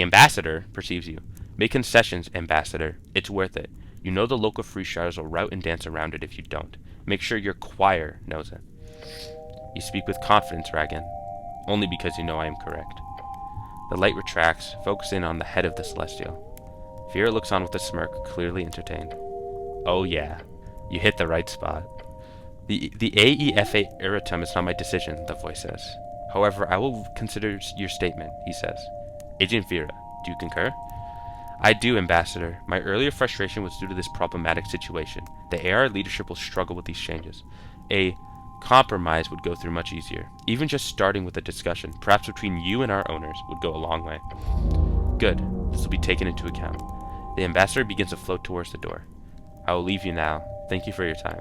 ambassador perceives you. Make concessions, Ambassador. It's worth it. You know the local free shires will rout and dance around it if you don't. Make sure your choir knows it. You speak with confidence, Ragan. Only because you know I am correct. The light retracts, focusing on the head of the Celestial. Vera looks on with a smirk, clearly entertained. Oh yeah, you hit the right spot. The AEFA Eritum is not my decision, the voice says. However, I will consider your statement, he says. Agent Vera, do you concur? I do, Ambassador. My earlier frustration was due to this problematic situation. The AR leadership will struggle with these changes. A compromise would go through much easier. Even just starting with a discussion, perhaps between you and our owners, would go a long way. Good. This will be taken into account. The ambassador begins to float towards the door. I will leave you now. Thank you for your time.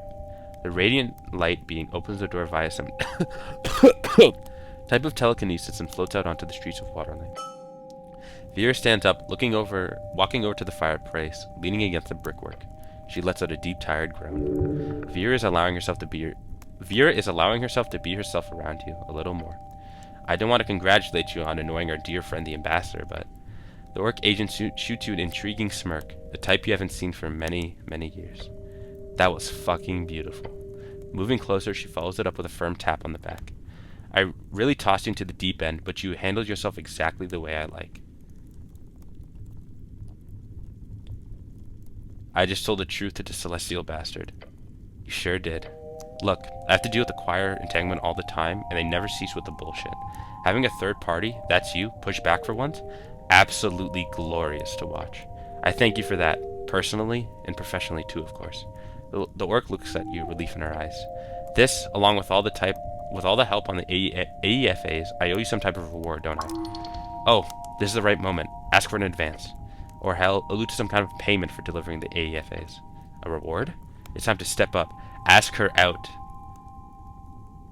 The radiant light being opens the door via some type of telekinesis and floats out onto the streets of Waterlane. Vera stands up, walking over to the fireplace, leaning against the brickwork. She lets out a deep, tired groan. Vera is allowing herself to be herself around you a little more. I don't want to congratulate you on annoying our dear friend the ambassador, but the orc agent shoots you an intriguing smirk, the type you haven't seen for many, many years. That was fucking beautiful. Moving closer, she follows it up with a firm tap on the back. I really tossed you into the deep end, but you handled yourself exactly the way I like. I just told the truth to the celestial bastard. You sure did. Look, I have to deal with the choir entanglement all the time, and they never cease with the bullshit. Having a third party, that's you, push back for once, absolutely glorious to watch. I thank you for that, personally and professionally too, of course. The orc looks at you, relief in her eyes. This, along with all the help on the AEFAs, I owe you some type of reward, don't I? Oh, this is the right moment. Ask for an advance. Or hell, allude to some kind of payment for delivering the AEFAs. A reward? It's time to step up. Ask her out.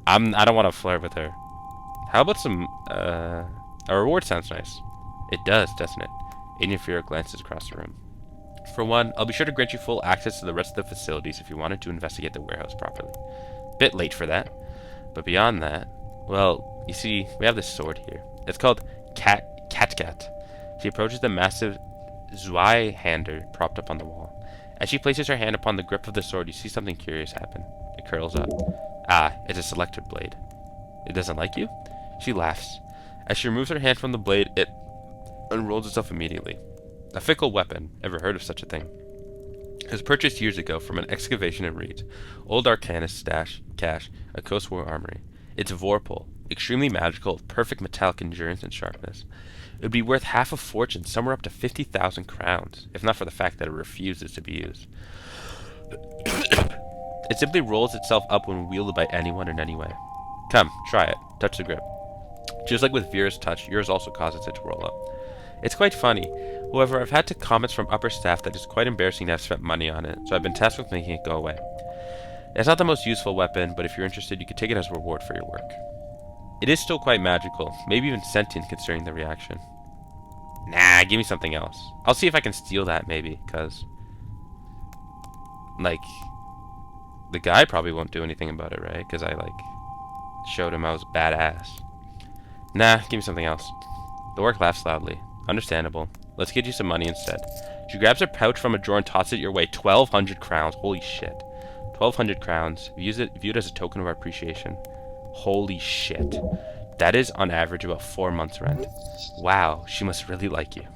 I don't want to flirt with her. How about a reward sounds nice. It does, doesn't it? Ignifira glances across the room. For one, I'll be sure to grant you full access to the rest of the facilities if you wanted to investigate the warehouse properly. Bit late for that. But beyond that, well, you see, we have this sword here. It's called Cat. She approaches the massive Zweihander propped up on the wall. As she places her hand upon the grip of the sword, you see something curious happen. It curls up. Ah, it's a selected blade. It doesn't like you? She laughs. As she removes her hand from the blade, it unrolls itself immediately. A fickle weapon, ever heard of such a thing? It was purchased years ago from an excavation in Reeds. Old Arcanist cache, a post-war armory. It's Vorpal, extremely magical, with perfect metallic endurance and sharpness. It would be worth half a fortune, somewhere up to 50,000 crowns, if not for the fact that it refuses to be used. It simply rolls itself up when wielded by anyone in any way. Come, try it. Touch the grip. Just like with Vera's touch, yours also causes it to roll up. It's quite funny. However, I've had comments from upper staff that it's quite embarrassing to have spent money on it, so I've been tasked with making it go away. It's not the most useful weapon, but if you're interested, you can take it as a reward for your work. It is still quite magical, maybe even sentient considering the reaction. Nah, give me something else. I'll see if I can steal that, maybe, because... like... the guy probably won't do anything about it, right? Because I, showed him I was badass. Nah, give me something else. The orc laughs loudly. Understandable. Let's get you some money instead. She grabs her pouch from a drawer and tosses it your way. 1,200 crowns. Holy shit. 1,200 crowns. Viewed as a token of our appreciation. Holy shit. That is, on average, about 4 months' rent. Wow, she must really like you.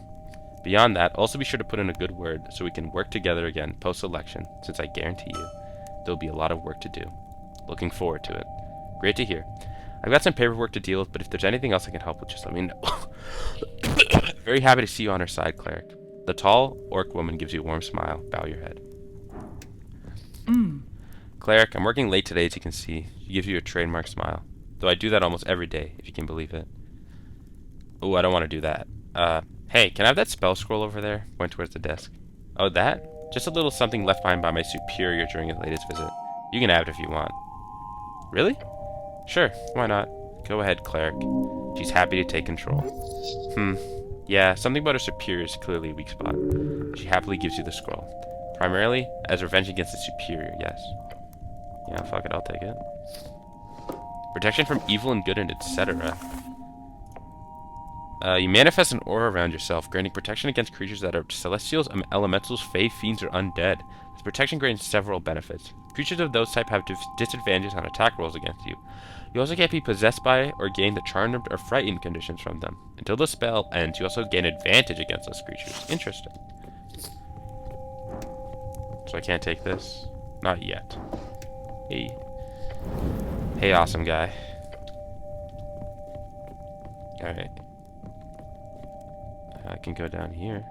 Beyond that, also be sure to put in a good word so we can work together again post-election, since I guarantee you, there'll be a lot of work to do. Looking forward to it. Great to hear. I've got some paperwork to deal with, but if there's anything else I can help with, just let me know. Very happy to see you on her side, cleric. The tall orc woman gives you a warm smile. Bow your head. Cleric, I'm working late today, as you can see. She gives you a trademark smile. Though I do that almost every day, if you can believe it. Oh, I don't want to do that. Hey, can I have that spell scroll over there? Point towards the desk. Oh, that? Just a little something left behind by my superior during his latest visit. You can have it if you want. Really? Sure, why not? Go ahead, cleric. She's happy to take control. Yeah, something about her superior is clearly a weak spot. She happily gives you the scroll. Primarily, as revenge against the superior, yes. Yeah, fuck it, I'll take it. Protection from evil and good and etc. You manifest an aura around yourself, granting protection against creatures that are celestials, elementals, fae, fiends, or undead. This protection grants several benefits. Creatures of those type have disadvantages on attack rolls against you. You also can't be possessed by or gain the charmed or frightened conditions from them. Until the spell ends, you also gain advantage against those creatures. Interesting. So I can't take this? Not yet. Hey. Hey, awesome guy. Alright. I can go down here.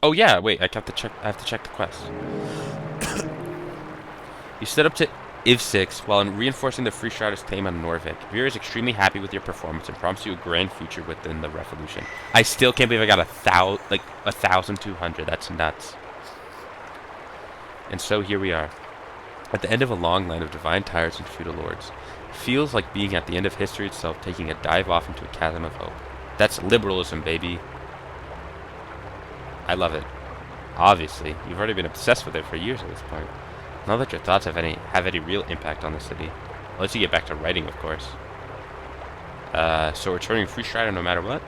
Oh yeah, wait, I have to check the quest. You stood up to Ivsix while reinforcing the Free Strider's claim on Norvik. Vera is extremely happy with your performance and promises you a grand future within the Revolution. I still can't believe I got 1,200. That's nuts. And so here we are, at the end of a long line of divine tyrants and feudal lords. Feels like being at the end of history itself, taking a dive off into a chasm of hope. That's liberalism, baby. I love it. Obviously, you've already been obsessed with it for years at this point. Not that your thoughts have any real impact on the city. Unless you get back to writing, of course. So returning Free Strider no matter what?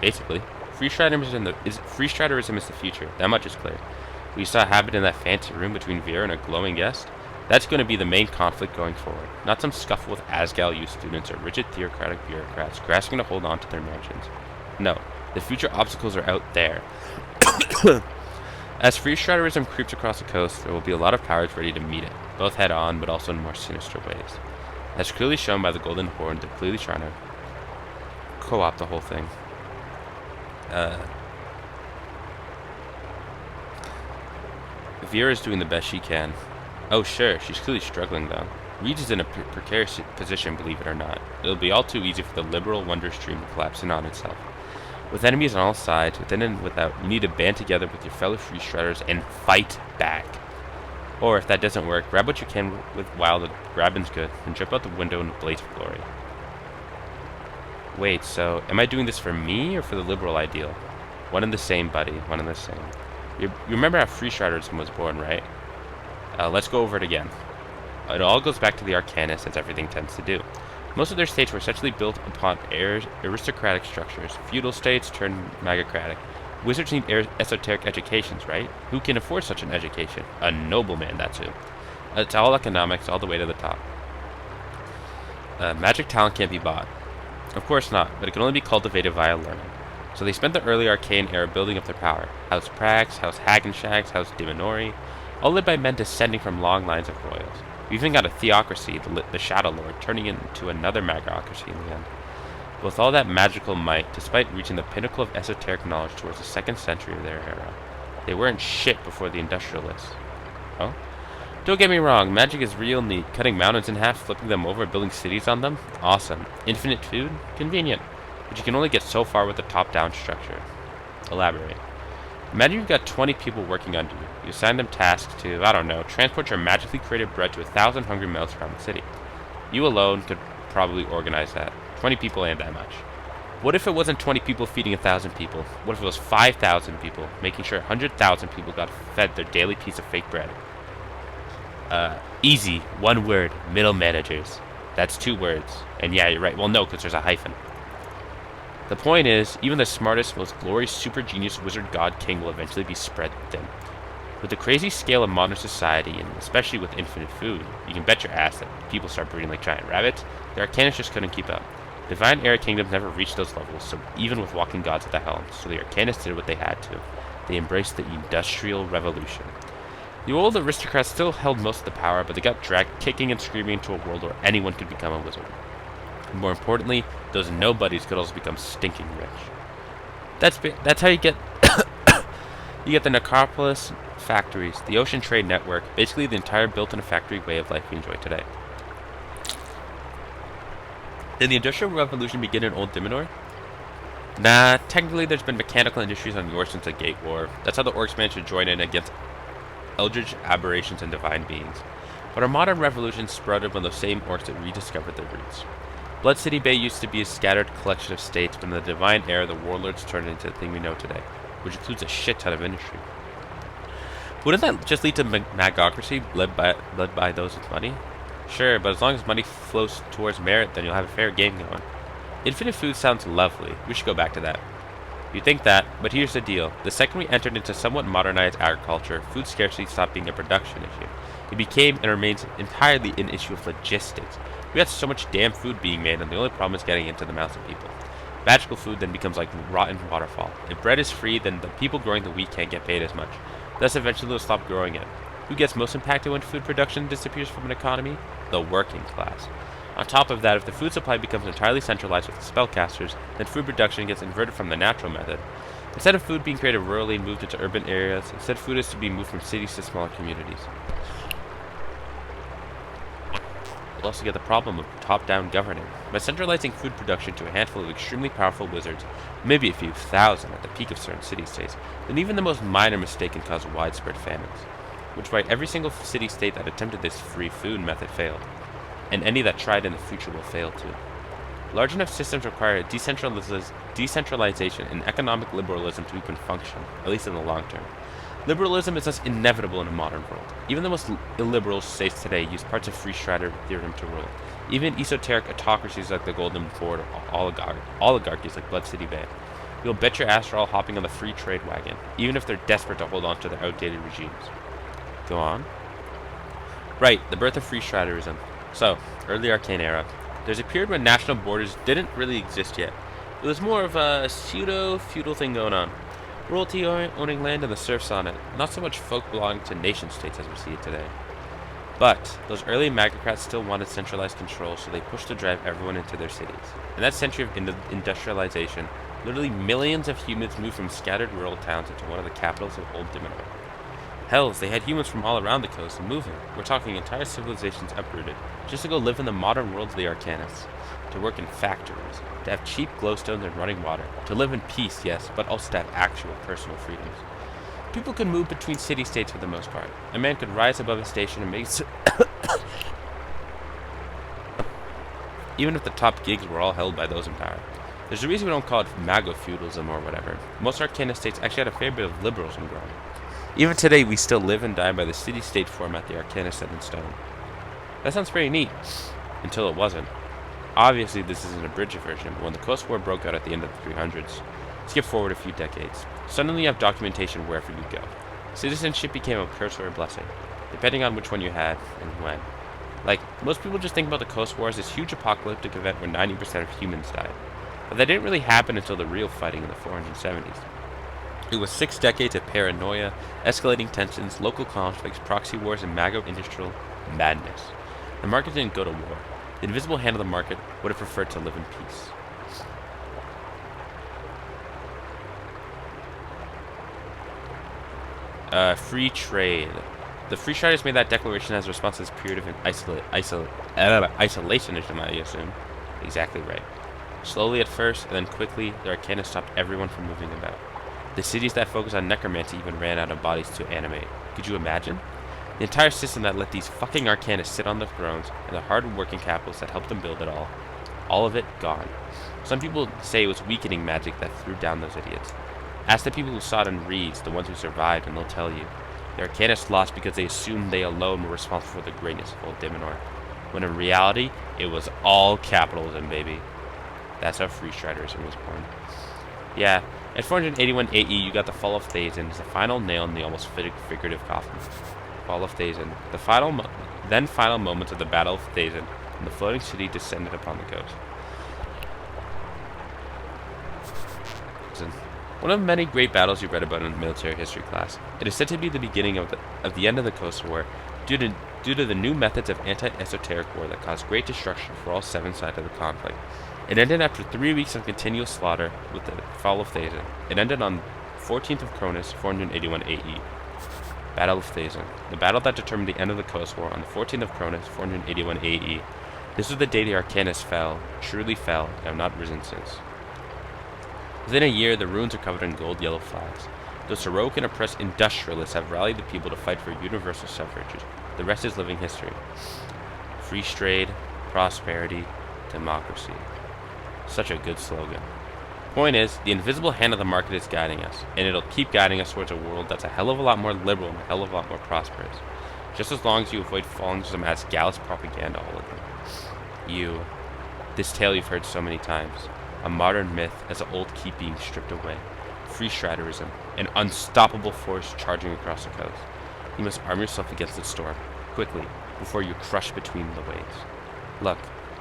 Basically. Free Striderism is the future. That much is clear. We saw happen in that fancy room between Vera and a glowing guest. That's going to be the main conflict going forward. Not some scuffle with Asgal youth students or rigid theocratic bureaucrats grasping to hold on to their mansions. No. The future obstacles are out there. As free striderism creeps across the coast, there will be a lot of powers ready to meet it, both head-on but also in more sinister ways. As clearly shown by the Golden Horde, they're clearly trying to co-opt the whole thing. Vera's doing the best she can. Oh sure, she's clearly struggling though. Reed is in a precarious position, believe it or not. It'll be all too easy for the liberal wonder stream to collapse in on itself. With enemies on all sides, within and without, you need to band together with your fellow free striders and fight back. Or if that doesn't work, grab what you can while the grabbing's good, and jump out the window in a blaze of glory. Wait, so am I doing this for me or for the liberal ideal? One and the same, buddy. One and the same. You remember how free striderism was born, right? Let's go over it again. It all goes back to the Arcanists, as everything tends to do. Most of their states were essentially built upon aristocratic structures. Feudal states turned magocratic. Wizards need esoteric educations, right? Who can afford such an education? A nobleman, that's who. It's all economics, all the way to the top. Magic talent can't be bought. Of course not, but it can only be cultivated via learning. So they spent the early arcane era building up their power. House Prax, House Hagenshags, House Diminori, all led by men descending from long lines of royals. We even got a theocracy, the Shadow Lord, turning into another magocracy in the end. With all that magical might, despite reaching the pinnacle of esoteric knowledge towards the 2nd century of their era, they weren't shit before the industrialists. Oh? Don't get me wrong, magic is real neat. Cutting mountains in half, flipping them over, building cities on them? Awesome. Infinite food? Convenient. But you can only get so far with the top-down structure. Elaborate. Imagine you've got 20 people working under you. You assign them tasks to, I don't know, transport your magically created bread to 1,000 hungry mouths around the city. You alone could probably organize that. 20 people ain't that much. What if it wasn't 20 people feeding 1,000 people? What if it was 5,000 people, making sure 100,000 people got fed their daily piece of fake bread? Easy. One word. Middle managers. That's 2 words. And yeah, you're right. Well, no, because there's a hyphen. The point is, even the smartest, most glorious super genius wizard god king will eventually be spread thin. With the crazy scale of modern society, and especially with infinite food, you can bet your ass that people start breeding like giant rabbits. The Arcanists just couldn't keep up. Divine era kingdoms never reached those levels, so even with walking gods at the helm, so the Arcanists did what they had to. They embraced the Industrial Revolution. The old aristocrats still held most of the power, but they got dragged kicking and screaming into a world where anyone could become a wizard. And more importantly, those nobodies could also become stinking rich. That's how you get you get the necropolis factories, the ocean trade network, basically the entire built-in-a-factory way of life we enjoy today. Did the Industrial Revolution begin in Old Diminor? Nah, technically there's been mechanical industries on Yor since the Gate War. That's how the orcs managed to join in against eldritch aberrations and divine beings. But our modern revolution sprouted when those same orcs that rediscovered their roots. Blood City Bay used to be a scattered collection of states, but in the Divine Era, the warlords turned it into the thing we know today, which includes a shit ton of industry. Wouldn't that just lead to magocracy, led by those with money? Sure, but as long as money flows towards merit, then you'll have a fair game going. Infinite food sounds lovely. We should go back to that. You think that, but here's the deal. The second we entered into somewhat modernized agriculture, food scarcity stopped being a production issue. It became and remains entirely an issue of logistics. We got so much damn food being made, and the only problem is getting into the mouths of people. Magical food then becomes like rotten waterfall. If bread is free, then the people growing the wheat can't get paid as much. Thus, eventually they'll stop growing it. Who gets most impacted when food production disappears from an economy? The working class. On top of that, if the food supply becomes entirely centralized with spellcasters, then food production gets inverted from the natural method. Instead of food being created rurally and moved into urban areas, instead food is to be moved from cities to smaller communities. We'll also get the problem of top-down governing. By centralizing food production to a handful of extremely powerful wizards, maybe a few thousand at the peak of certain city-states, then even the most minor mistake can cause widespread famines. Which is why every single city-state that attempted this free food method failed. And any that tried in the future will fail too. Large enough systems require decentralization and economic liberalism to even function, at least in the long term. Liberalism is thus inevitable in a modern world. Even the most illiberal states today use parts of free strider theorem to rule. Even esoteric autocracies like the Golden Horde or oligarchies like Blood City Bay. You'll bet your ass they're all hopping on the free trade wagon, even if they're desperate to hold on to their outdated regimes. Go on. Right, the birth of free striderism. So, early Arcane Era. There's a period when national borders didn't really exist yet. It was more of a pseudo-feudal thing going on. Royalty owning land and the serfs on it, not so much folk belonging to nation-states as we see it today. But those early magocrats still wanted centralized control, so they pushed to drive everyone into their cities. In that century of industrialization, literally millions of humans moved from scattered rural towns into one of the capitals of Old Dimino. Hells, they had humans from all around the coast moving. We're talking entire civilizations uprooted, just to go live in the modern world of the Arcanus. To work in factories, to have cheap glowstones and running water, to live in peace, yes, but also to have actual personal freedoms. People could move between city-states for the most part. A man could rise above his station and make even if the top gigs were all held by those in power. There's a reason we don't call it mago-feudalism or whatever. Most Arcanus states actually had a fair bit of liberalism growing. Even today, we still live and die by the city-state format the Arcanus set in stone. That sounds pretty neat, until it wasn't. Obviously, this isn't a abridged version, but when the Coast War broke out at the end of the 300s, skip forward a few decades, suddenly you have documentation wherever you go. Citizenship became a curse or a blessing, depending on which one you had and when. Like, most people just think about the Coast War as this huge apocalyptic event where 90% of humans died. But that didn't really happen until the real fighting in the 470s. It was 6 decades of paranoia, escalating tensions, local conflicts, proxy wars, and mago-industrial madness. The market didn't go to war. The invisible hand of the market would have preferred to live in peace. Free trade. The Free Striders made that declaration as a response to this period of isolationism, I assume. Exactly right. Slowly at first, and then quickly, the Arcanus stopped everyone from moving about. The cities that focused on necromancy even ran out of bodies to animate. Could you imagine? The entire system that let these fucking Arcanus sit on the thrones, and the hard-working capitals that helped them build it all of it gone. Some people say it was weakening magic that threw down those idiots. Ask the people who saw it in reeds, the ones who survived, and they'll tell you. The Arcanus lost because they assumed they alone were responsible for the greatness of Old Diminor, when in reality, it was all capitalism, baby. That's how Free Striderism was born. Yeah, at 481 AE, you got the Fall of Thazin as the final nail in the almost figurative coffin. Fall of Thazin. The final moments of the Battle of Thazin, and the floating city descended upon the coast. One of the many great battles you read about in military history class. It is said to be the beginning of the end of the Coast War, due to the new methods of anti-esoteric war that caused great destruction for all 7 sides of the conflict. It ended after 3 weeks of continuous slaughter with the Fall of Thazin. It ended on 14th of Cronus, 481 AE. Battle of Thazin. The battle that determined the end of the Coast War on the 14th of Cronus, 481 AE. This was the day the Arcanus fell, truly fell, and have not risen since. Within a year, the ruins are covered in gold-yellow flags. Those heroic and oppressed industrialists have rallied the people to fight for universal suffrage. The rest is living history. Free trade, prosperity, democracy. Such a good slogan. Point is, the invisible hand of the market is guiding us, and it'll keep guiding us towards a world that's a hell of a lot more liberal and a hell of a lot more prosperous. Just as long as you avoid falling to some ass gallus propaganda all of them. This tale you've heard so many times. A modern myth as the old keep being stripped away. Free Striderism, an unstoppable force charging across the coast. You must arm yourself against the storm, quickly, before you're crushed between the waves. Look,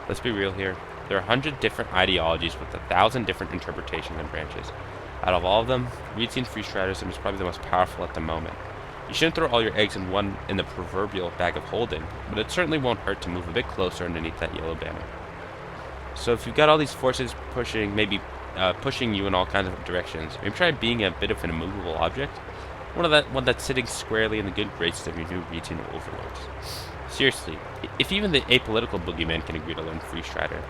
let's be real here. There are 100 different ideologies with 1,000 different interpretations and branches. Out of all of them, Reedsian Free Striderism is probably the most powerful at the moment. You shouldn't throw all your eggs in the proverbial bag of holding, but it certainly won't hurt to move a bit closer underneath that yellow banner. So if you've got all these forces pushing you in all kinds of directions, maybe try being a bit of an immovable object. One that's sitting squarely in the good graces of your new Reedsian overlords. Seriously, if even the apolitical boogeyman can agree to learn Free Strider,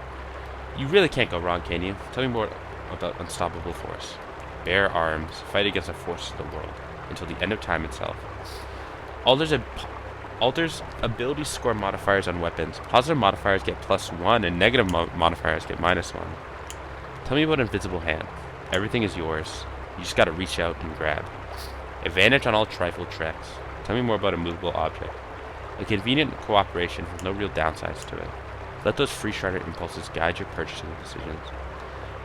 you really can't go wrong, can you? Tell me more about Unstoppable Force. Bear arms, fight against the forces of the world, until the end of time itself. Alters ability score modifiers on weapons. Positive modifiers get +1 and negative modifiers get -1. Tell me about Invisible Hand. Everything is yours. You just gotta reach out and grab. Advantage on all trifle checks. Tell me more about Immovable Object. A convenient cooperation with no real downsides to it. Let those Free Strider impulses guide your purchasing decisions.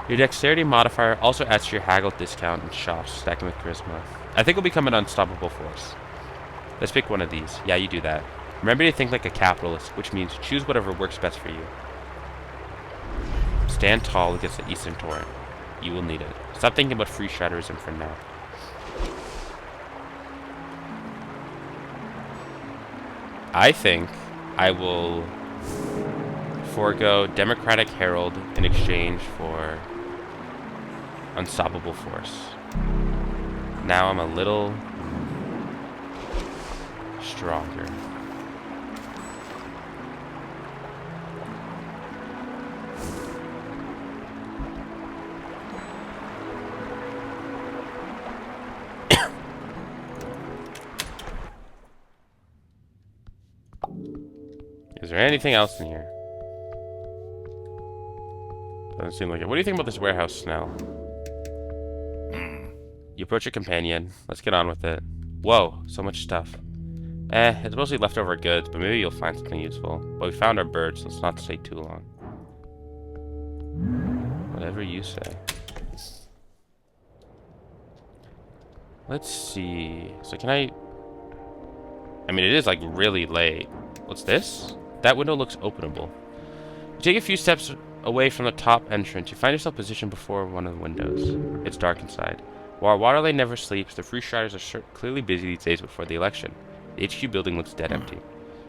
Your Dexterity modifier also adds to your haggle discount and shops, stacking with Charisma. I think it'll become an unstoppable force. Let's pick one of these. Yeah, you do that. Remember to think like a capitalist, which means choose whatever works best for you. Stand tall against the Eastern Torrent. You will need it. Stop thinking about Free Striderism for now. I think I will forego Democratic Herald in exchange for Unstoppable Force. Now I'm a little stronger. Is there anything else in here? Doesn't seem like it. What do you think about this warehouse, Snell? You approach your companion. Let's get on with it. Whoa, so much stuff. It's mostly leftover goods, but maybe you'll find something useful. But we found our birds, so let's not stay too long. Whatever you say. Let's see. So can I mean, it is like really late. What's this? That window looks openable. You take a few steps away from the top entrance. You find yourself positioned before one of the windows. It's dark inside. While Waterlane never sleeps, the Free Striders are clearly busy these days before the election. The HQ building looks dead empty.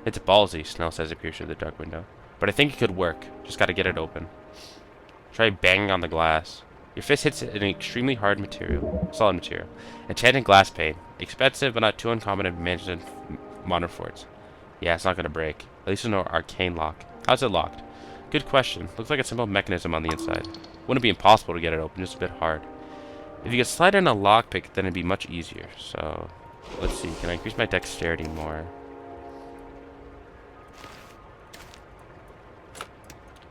It's ballsy, Snell says, appears through the dark window. But I think it could work. Just gotta get it open. Try banging on the glass. Your fist hits an extremely hard material. Solid material. Enchanted glass pane. Expensive, but not too uncommon in mansion modern forts. Yeah, it's not gonna break. At least there's no arcane lock. How's it locked? Good question. Looks like a simple mechanism on the inside. Wouldn't be impossible to get it open, just a bit hard. If you could slide in a lockpick, then it'd be much easier. So, let's see. Can I increase my dexterity more?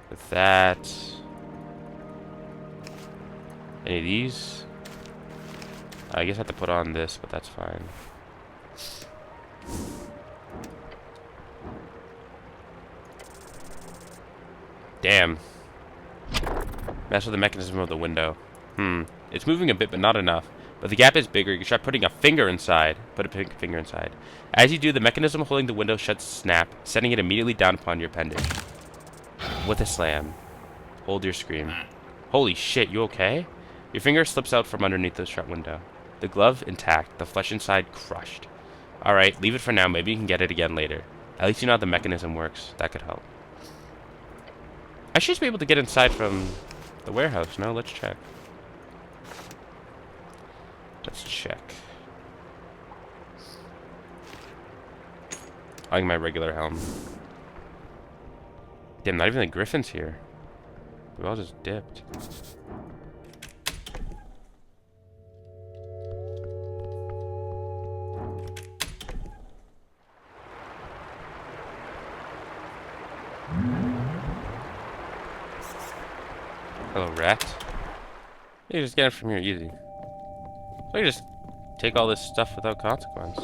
With that... Any of these? I guess I have to put on this, but that's fine. Damn. Mess with the mechanism of the window. It's moving a bit, but not enough. But the gap is bigger. You can try putting a finger inside. Put a finger inside. As you do, the mechanism holding the window shuts snap, sending it immediately down upon your appendage. With a slam. Hold your scream. Holy shit, you okay? Your finger slips out from underneath the shut window. The glove intact, the flesh inside crushed. Alright, leave it for now. Maybe you can get it again later. At least you know how the mechanism works. That could help. I should just be able to get inside from the warehouse. No, let's check. Let's check. I like my regular helm. Damn, not even the Griffin's here. We all just dipped. Hello, rat. You just get it from here easy. So you just take all this stuff without consequence.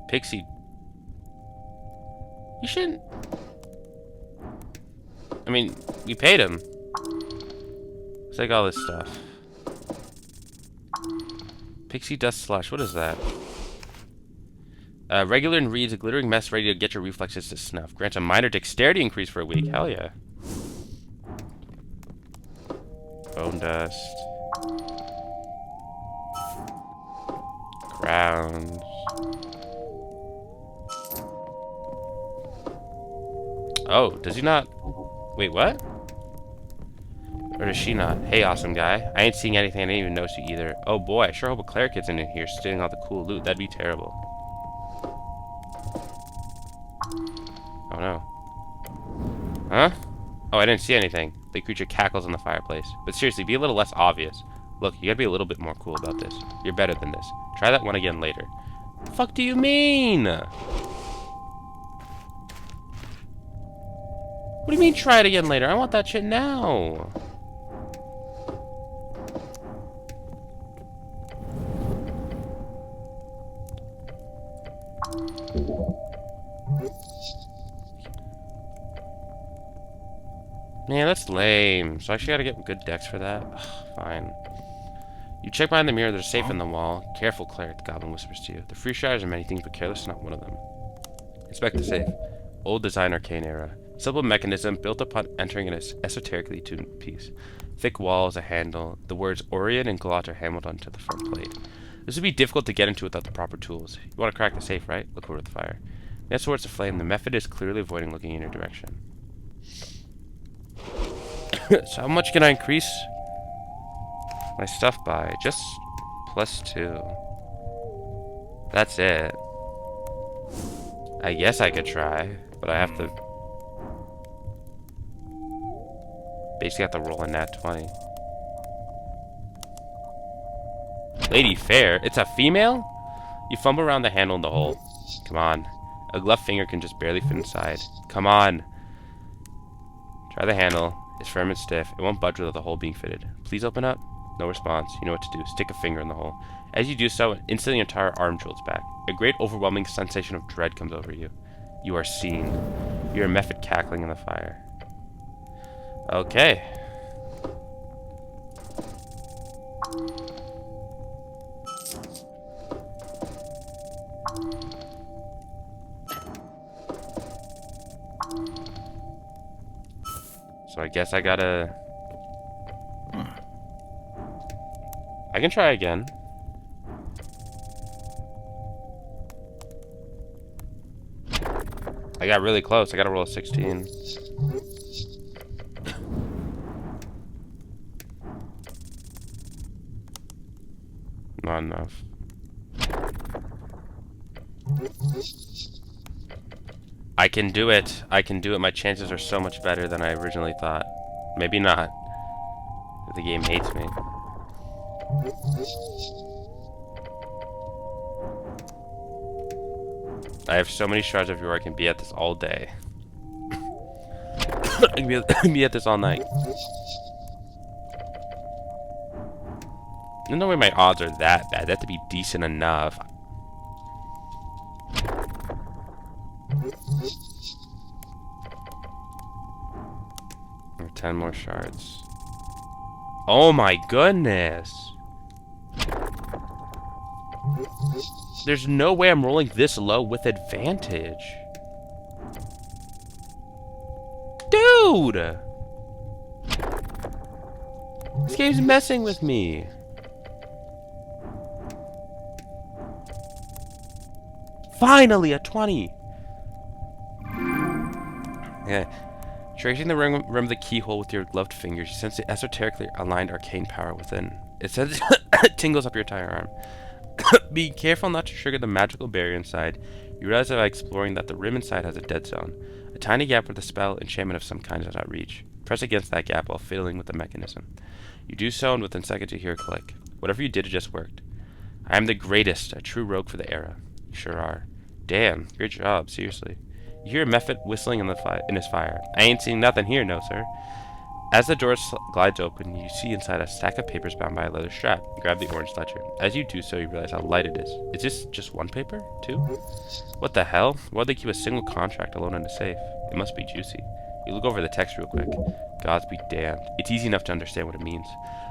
Pixie. You shouldn't... I mean, we paid him. Let's take all this stuff. Pixie dust slush. What is that? Regular and reads a glittering mess ready to get your reflexes to snuff. Grants a minor dexterity increase for a week. Hell yeah. Bone dust. Crowns. Oh, does he not? Wait, what? Or does she not? Hey, awesome guy. I ain't seeing anything. I didn't even notice you either. Oh boy, I sure hope a cleric kid's in here stealing all the cool loot. That'd be terrible. Oh no. Huh? Oh, I didn't see anything. The creature cackles in the fireplace. But seriously, be a little less obvious. Look, you gotta be a little bit more cool about this. You're better than this. Try that one again later. The fuck do you mean? What do you mean try it again later? I want that shit now. Man, that's lame. So I actually gotta get good dex for that? Ugh, fine. You check behind the mirror, there's a safe in the wall. Careful, cleric, the goblin whispers to you. The Free Striders are many things, but careless is not one of them. Inspect the safe. Old design, arcane era. Simple mechanism built upon entering an esoterically tuned piece. Thick walls, a handle. The words Orion and Glot are hammered onto the front plate. This would be difficult to get into without the proper tools. You want to crack the safe, right? Look over the fire. That's towards the flame. The method is clearly avoiding looking in your direction. So how much can I increase my stuff by? Just +2. That's it. I guess I could try, but I have to basically have to roll a nat 20. Lady Fair? It's a female? You fumble around the handle in the hole. Come on. A gloved finger can just barely fit inside. Come on. Try the handle. It's firm and stiff. It won't budge without the hole being fitted. Please open up. No response. You know what to do. Stick a finger in the hole. As you do so, instantly your entire arm jolts back. A great overwhelming sensation of dread comes over you. You are seen. You hear method cackling in the fire. Okay. So I guess I gotta... I can try again. I got really close. I gotta roll a 16. Not enough. I can do it. I can do it. My chances are so much better than I originally thought. Maybe not. The game hates me. I have so many shards of yore. I can be at this all day. I can be at this all night. There's no way my odds are that bad. They have to be decent enough. Or 10 more shards. Oh my goodness! There's no way I'm rolling this low with advantage. Dude! This game's messing with me. Finally, a 20! Yeah. Tracing the rim of the keyhole with your gloved fingers, you sense the esoterically aligned arcane power within. It says it tingles up your entire arm. Be careful not to trigger the magical barrier inside. You realize by exploring that the rim inside has a dead zone. A tiny gap where the spell, enchantment of some kind does not reach. Press against that gap while fiddling with the mechanism. You do so, and within seconds you hear a click. Whatever you did, it just worked. I am the greatest, a true rogue for the era. You sure are. Damn, great job, seriously. You hear a method whistling in his fire. I ain't seeing nothing here, no sir. As the door glides open, you see inside a stack of papers bound by a leather strap. You grab the orange ledger. As you do so, you realize how light it is. Is this just one paper? Two? What the hell? Why would they keep a single contract alone in a safe? It must be juicy. You look over the text real quick. Gods be damned. It's easy enough to understand what it means.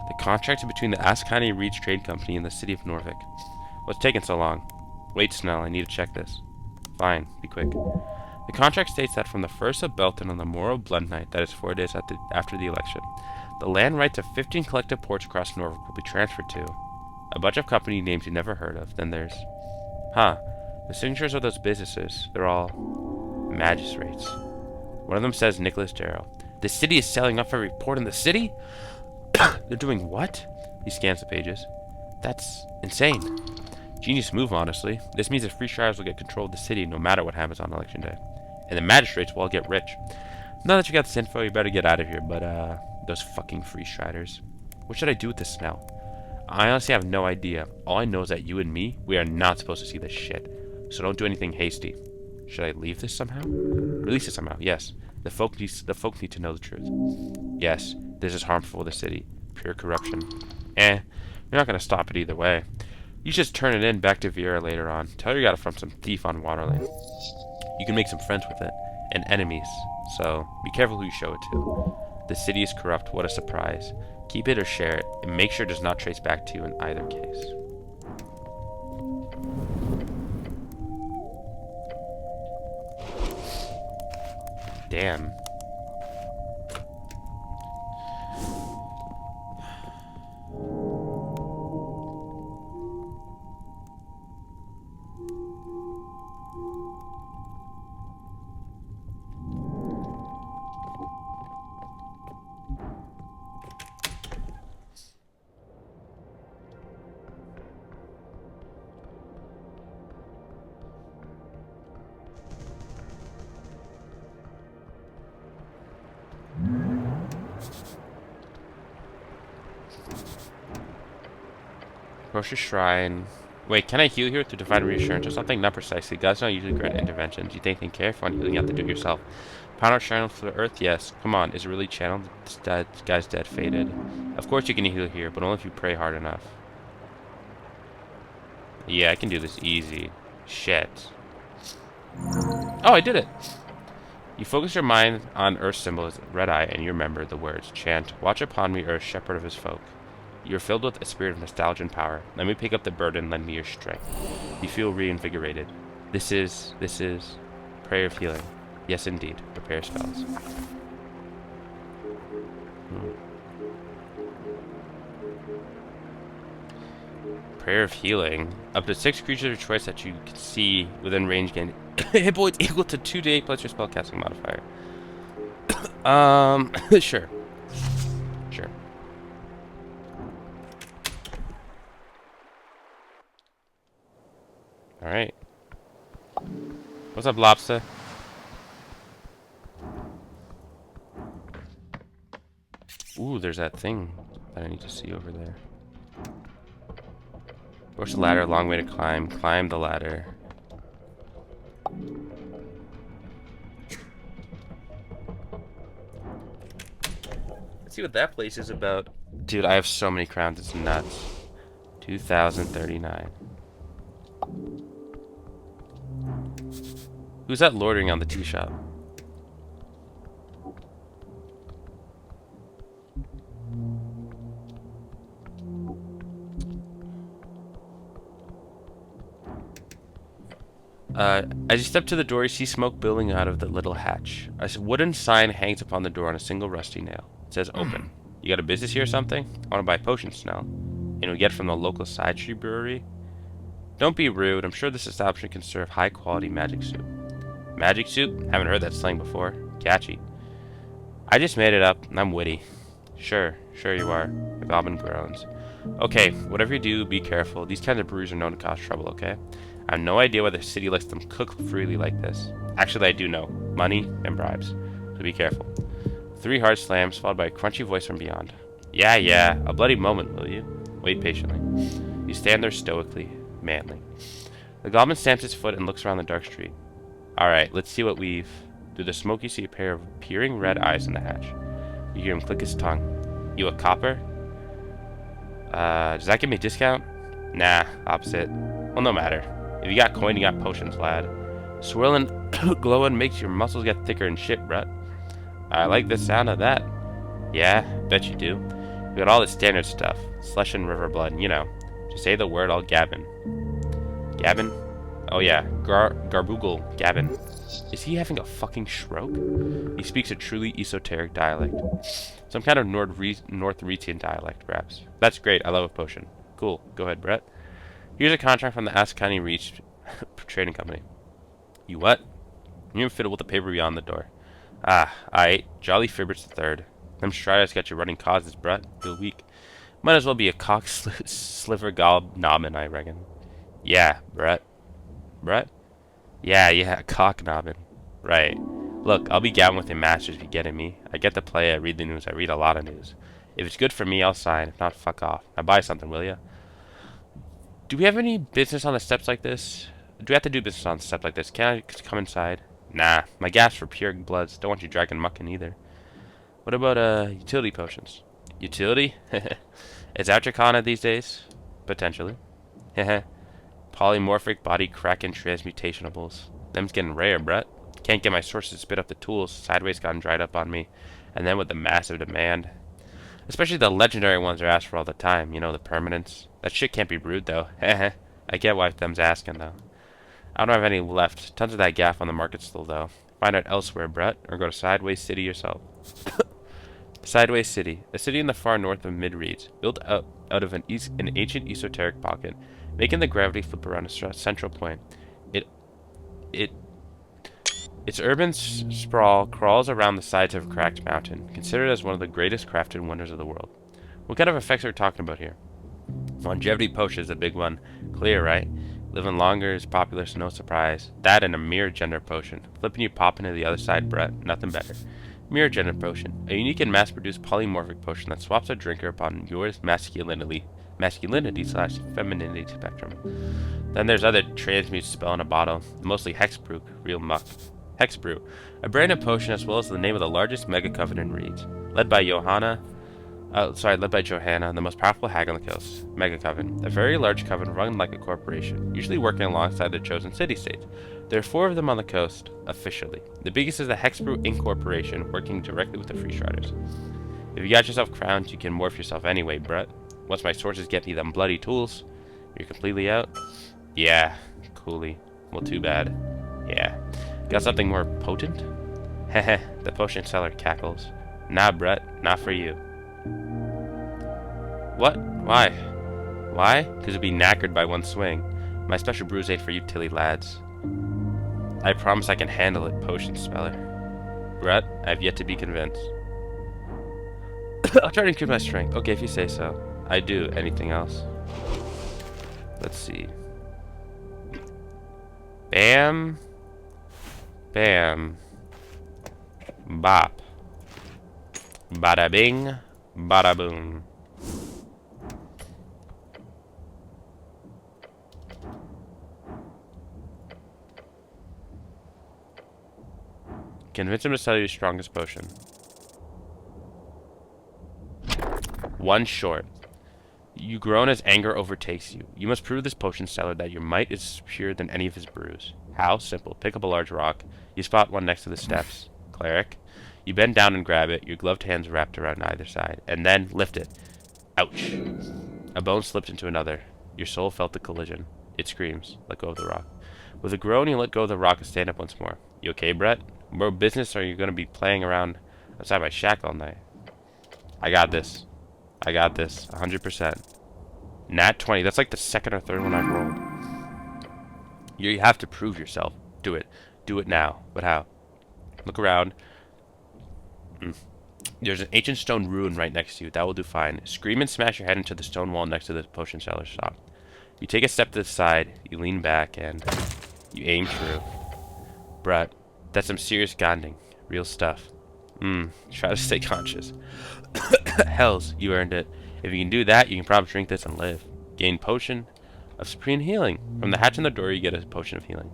The contract is between the Ascani Reeds Trade Company and the city of Norvik. What's taking so long? Wait, Snell, I need to check this. Fine, be quick. The contract states that from the 1st of Belton on the morrow of Blunt Night, that is 4 days after the election, the land rights of 15 collective ports across Norfolk will be transferred to a bunch of company names you never heard of. Then there's... Huh. The signatures of those businesses, they're all magistrates. One of them says Nicholas Darrow. The city is selling off every port in the city? They're doing what? He scans the pages. That's insane. Genius move, honestly. This means the Free Shires will get control of the city no matter what happens on election day. And the magistrates will all get rich. Now that you got this info, you better get out of here, but, those fucking Free Striders. What should I do with this smell? I honestly have no idea. All I know is that you and me, we are not supposed to see this shit. So don't do anything hasty. Should I leave this somehow? Release it somehow, yes. The folk need to know the truth. Yes, this is harmful to the city. Pure corruption. You're not gonna stop it either way. You just turn it in back to Vieira later on. Tell her you got it from some thief on Waterlane. You can make some friends with it. And enemies. So, be careful who you show it to. The city is corrupt. What a surprise. Keep it or share it. And make sure it does not trace back to you in either case. Damn. Approach the shrine. Wait, can I heal here through divine reassurance or something? Not precisely. Gods don't usually grant interventions. You think they care for healing, you have to do it yourself. Pound out shrine for the earth? Yes. Come on, is it really channeled? This guy's dead, faded. Of course you can heal here, but only if you pray hard enough. Yeah, I can do this easy. Shit. Oh, I did it! You focus your mind on Earth's symbol as red eye, and you remember the words. Chant, watch upon me, Earth, shepherd of his folk. You're filled with a spirit of nostalgia and power. Let me pick up the burden, lend me your strength. You feel reinvigorated. This is prayer of healing. Yes, indeed. Prepare spells. Prayer of healing. Up to 6 creatures of choice that you can see within range gain hit points equal to 2d8 plus your spellcasting modifier. Sure. Sure. Alright. What's up, Lobster? Ooh, there's that thing that I need to see over there. Push the ladder, long way to climb. Climb the ladder. Let's see what that place is about. Dude, I have so many crowns, it's nuts. 2,039. Who's that loitering on the tea shop? As you step to the door, you see smoke billowing out of the little hatch. A wooden sign hangs upon the door on a single rusty nail. It says open. You got a business here or something? I want to buy potions now. And we get it from the local side street brewery? Don't be rude. I'm sure this establishment can serve high quality magic soup. Magic soup? Haven't heard that slang before. Catchy. I just made it up, and I'm witty. Sure you are. The goblin groans. Okay, whatever you do, be careful. These kinds of breweries are known to cause trouble, okay? I have no idea why the city lets them cook freely like this. Actually, I do know. Money and bribes. So be careful. 3 hard slams, followed by a crunchy voice from beyond. Yeah. A bloody moment, will you? Wait patiently. You stand there stoically, manly. The goblin stamps his foot and looks around the dark street. Alright, let's see what we've... Through the smoke, you see a pair of peering red eyes in the hatch. You hear him click his tongue. You a copper? Does that give me a discount? Nah, opposite. Well, no matter. If you got coin, you got potions, lad. Swirling, glowing makes your muscles get thicker and shit, bruh. I like the sound of that. Yeah, bet you do. We got all the standard stuff. Slush and river blood, you know. Just say the word, I'll gabbin. Gabbin? Oh yeah, Garboogle Gabbin. Is he having a fucking stroke? He speaks a truly esoteric dialect. Some kind of North Retian dialect, perhaps. That's great, I love a potion. Cool, go ahead, Brett. Here's a contract from the Ascani Reach Trading Company. You what? You fiddle with the paper beyond the door. Ah, aight. Jolly Fibbers III. Them Striders got you running causes, Brett. Feel weak. Might as well be a cock sliver gob-nobbin, I reckon. Yeah, Brett. Brett? Yeah, cock nobbin. Right. Look, I'll be gabbing with your masters if you getting me. I get to play, I read the news, I read a lot of news. If it's good for me, I'll sign. If not, fuck off. Now buy something, will ya? Do we have any business on the steps like this? Do we have to do business on the steps like this? Can I come inside? Nah, my gas for pure bloods. Don't want you dragging muck in either. What about, utility potions? Utility? Is that what you're calling it these days? Potentially. Heh. Polymorphic body kraken transmutationibles. Them's getting rare, Brett. Can't get my sources to spit up the tools. Sideways gotten dried up on me. And then with the massive demand. Especially the legendary ones are asked for all the time. You know, the permanents. That shit can't be brewed, though. Heh. I get why them's asking, though. I don't have any left. Tons of that gaff on the market still, though. Find out elsewhere, Brett. Or go to Sideways City yourself. Sideways City. A city in the far north of Mid-Reeds. Built out of an ancient esoteric pocket. Making the gravity flip around a central point. Its urban sprawl crawls around the sides of a cracked mountain, considered as one of the greatest crafted wonders of the world. What kind of effects are we talking about here? Longevity potion is a big one. Clear, right? Living longer is popular, so no surprise. That and a mirror gender potion. Flipping you pop into the other side, Brett. Nothing better. Mirror gender potion. A unique and mass-produced polymorphic potion that swaps a drinker upon yours masculinity masculinity slash femininity spectrum. Then there's other transmute spell in a bottle, mostly hexbrew, real muck. Hexbrew, a brand of potion as well as the name of the largest mega coven in Reeds, led by Johanna, the most powerful hag on the coast. Mega coven, a very large coven run like a corporation, usually working alongside the chosen city-states. There are 4 of them on the coast, officially. The biggest is the Hexbrew Incorporation, working directly with the Freestriders. If you got yourself crowned, you can morph yourself anyway, Brett. Once my sources get me them bloody tools, you're completely out? Yeah, coolly. Well, too bad. Yeah. Got something more potent? Heh, the potion seller cackles. Nah, Brett, not for you. What? Why? Why? Because it'd be knackered by one swing. My special brews ain't for you tilly lads. I promise I can handle it, potion speller. Brett, I have yet to be convinced. I'll try to increase my strength. Okay, if you say so. I do. Anything else? Let's see. Bam. Bam. Bop. Bada bing. Bada boom. Convince him to sell you his strongest potion. 1 short. You groan as anger overtakes you. You must prove this potion seller that your might is superior than any of his brews. How? Simple. Pick up a large rock. You spot one next to the steps. Cleric. You bend down and grab it, your gloved hands wrapped around either side, and then lift it. Ouch. A bone slipped into another. Your soul felt the collision. It screams. Let go of the rock. With a groan, you let go of the rock and stand up once more. You okay, Brett? More business, or are you going to be playing around outside my shack all night? I got this. I got this. 100%. Nat 20. That's like the second or third one I've rolled. You have to prove yourself. Do it. Do it now. But how? Look around. There's an ancient stone ruin right next to you. That will do fine. Scream and smash your head into the stone wall next to the potion seller's shop. You take a step to the side. You lean back and you aim true. Brett, that's some serious gonding. Real stuff. Try to stay conscious. Hells, you earned it. If you can do that, you can probably drink this and live. Gain potion of supreme healing. From the hatch on the door, you get a potion of healing.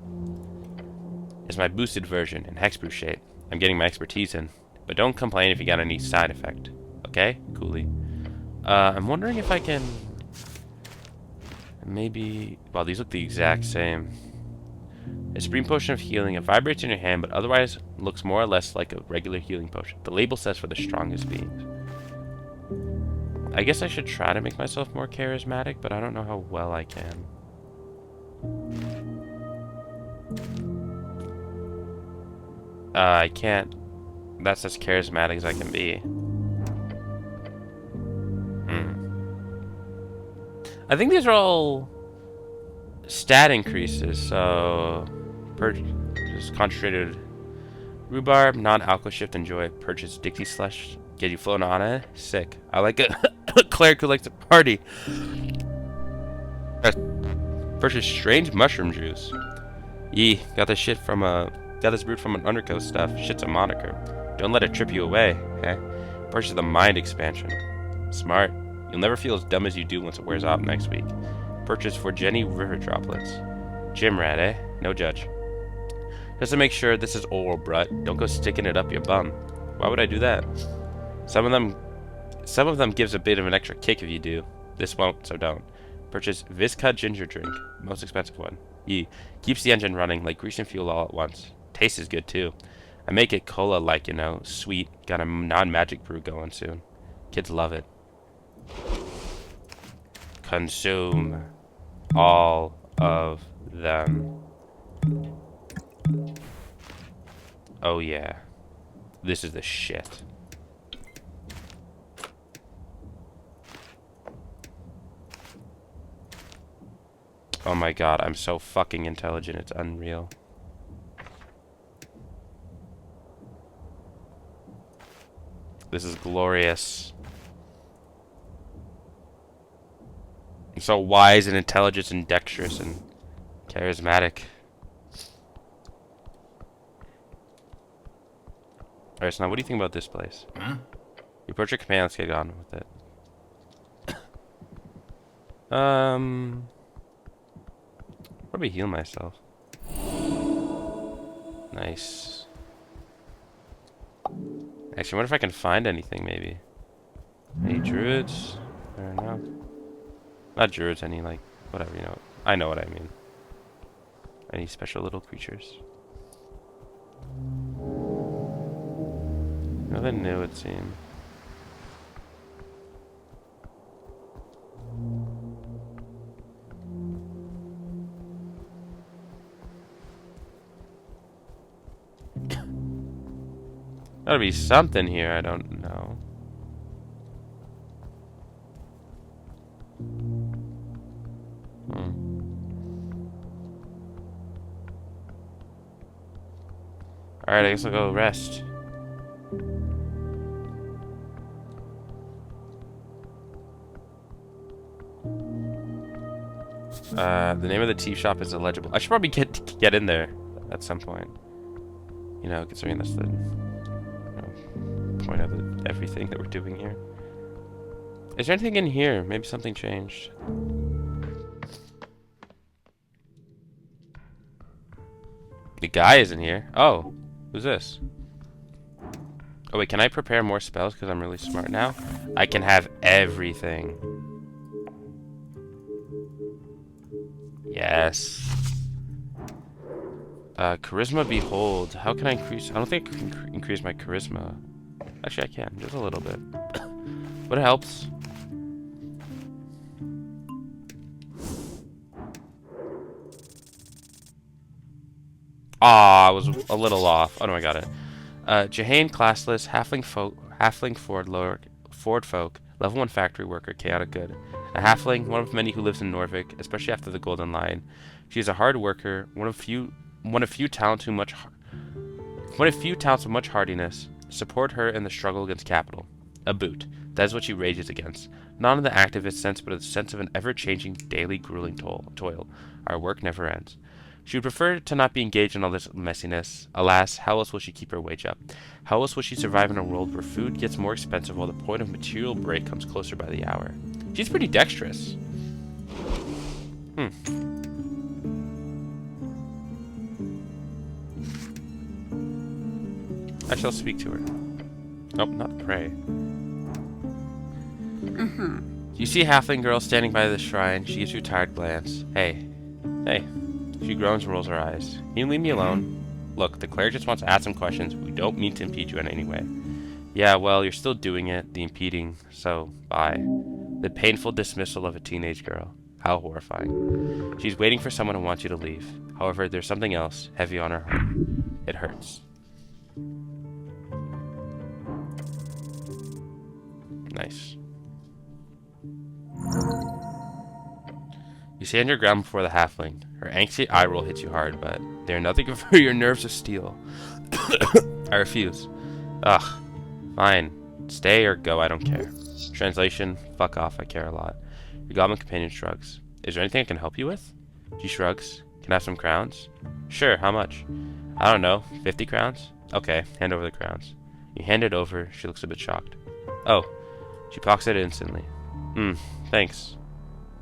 It's my boosted version in hexbrew shape. I'm getting my expertise in. But don't complain if you got any side effect. Okay? Coolly. I'm wondering if I can... Maybe... Well, these look the exact same. A supreme potion of healing. It vibrates in your hand, but otherwise looks more or less like a regular healing potion. The label says for the strongest beings. I guess I should try to make myself more charismatic, but I don't know how well I can. I can't. That's as charismatic as I can be. I think these are all stat increases, so purchase concentrated rhubarb, non-alcohol shift, enjoy. Purchase Dixie Slush, get you floating on it. Sick. I like a cleric who likes to party. Purchase strange mushroom juice. Yee, got this brewed from an undercoat stuff. Shit's a moniker. Don't let it trip you away, eh? Purchase the mind expansion. Smart. You'll never feel as dumb as you do once it wears off next week. Purchase for Jenny River Droplets. Gym rat, eh? No judge. Just to make sure, this is oral, Brut. Don't go sticking it up your bum. Why would I do that? Some of them gives a bit of an extra kick if you do. This won't, so don't. Purchase Viscud Ginger Drink. Most expensive one. Yee. Keeps the engine running like grease and fuel all at once. Taste is good too. I make it cola-like, you know. Sweet. Got a non-magic brew going soon. Kids love it. Consume all of them. Oh yeah. This is the shit. Oh my god, I'm so fucking intelligent, it's unreal. This is glorious. I'm so wise and intelligent and dexterous and charismatic. Alright, so now what do you think about this place? You approach your command, let's get on with it. Probably heal myself. Nice. Actually, I wonder if I can find anything, maybe. Any druids? I don't know. Not druids, any, like, whatever, you know. I know what I mean. Any special little creatures? Nothing new, it seems. Gotta be something here, I don't know. Alright, I guess I'll go rest. The name of the tea shop is illegible. I should probably get in there at some point. You know, considering that's the point of everything that we're doing here. Is there anything in here? Maybe something changed. The guy is in here. Oh, who's this? Oh wait, can I prepare more spells because I'm really smart now? I can have everything. Yes. Charisma behold. How can I increase? I don't think I can increase my charisma. Actually, I can. Just a little bit. But it helps. Ah, I was a little off. Oh no, I got it. Jehane, classless, halfling Ford folk, level 1 factory worker, chaotic good. A halfling, one of many who lives in Norvik, especially after the Golden Lion. She is a hard worker, one of few talents with much hardiness. Support her in the struggle against capital. A boot. That is what she rages against. Not in the activist sense, but in the sense of an ever-changing, daily, grueling toil. Our work never ends. She would prefer to not be engaged in all this messiness. Alas, how else will she keep her wage up? How else will she survive in a world where food gets more expensive while the point of material break comes closer by the hour? She's pretty dexterous. I shall speak to her. Nope, not pray. You see a halfling girl standing by the shrine. She gives you a tired glance. Hey. Hey. She groans and rolls her eyes. Can you leave me alone? Look, the cleric just wants to ask some questions. We don't mean to impede you in any way. Yeah, well, you're still doing it, the impeding, so bye. The painful dismissal of a teenage girl. How horrifying. She's waiting for someone who wants you to leave. However, there's something else heavy on her heart. It hurts. Nice. You stand your ground before the halfling. Her angsty eye roll hits you hard, but they are nothing for your nerves of steel. I refuse. Ugh. Fine. Stay or go, I don't care. Translation, fuck off, I care a lot. Your goblin companion shrugs. Is there anything I can help you with? She shrugs. Can I have some crowns? Sure, how much? I don't know, 50 crowns? Okay, hand over the crowns. You hand it over, she looks a bit shocked. Oh. She pockets it instantly. Thanks.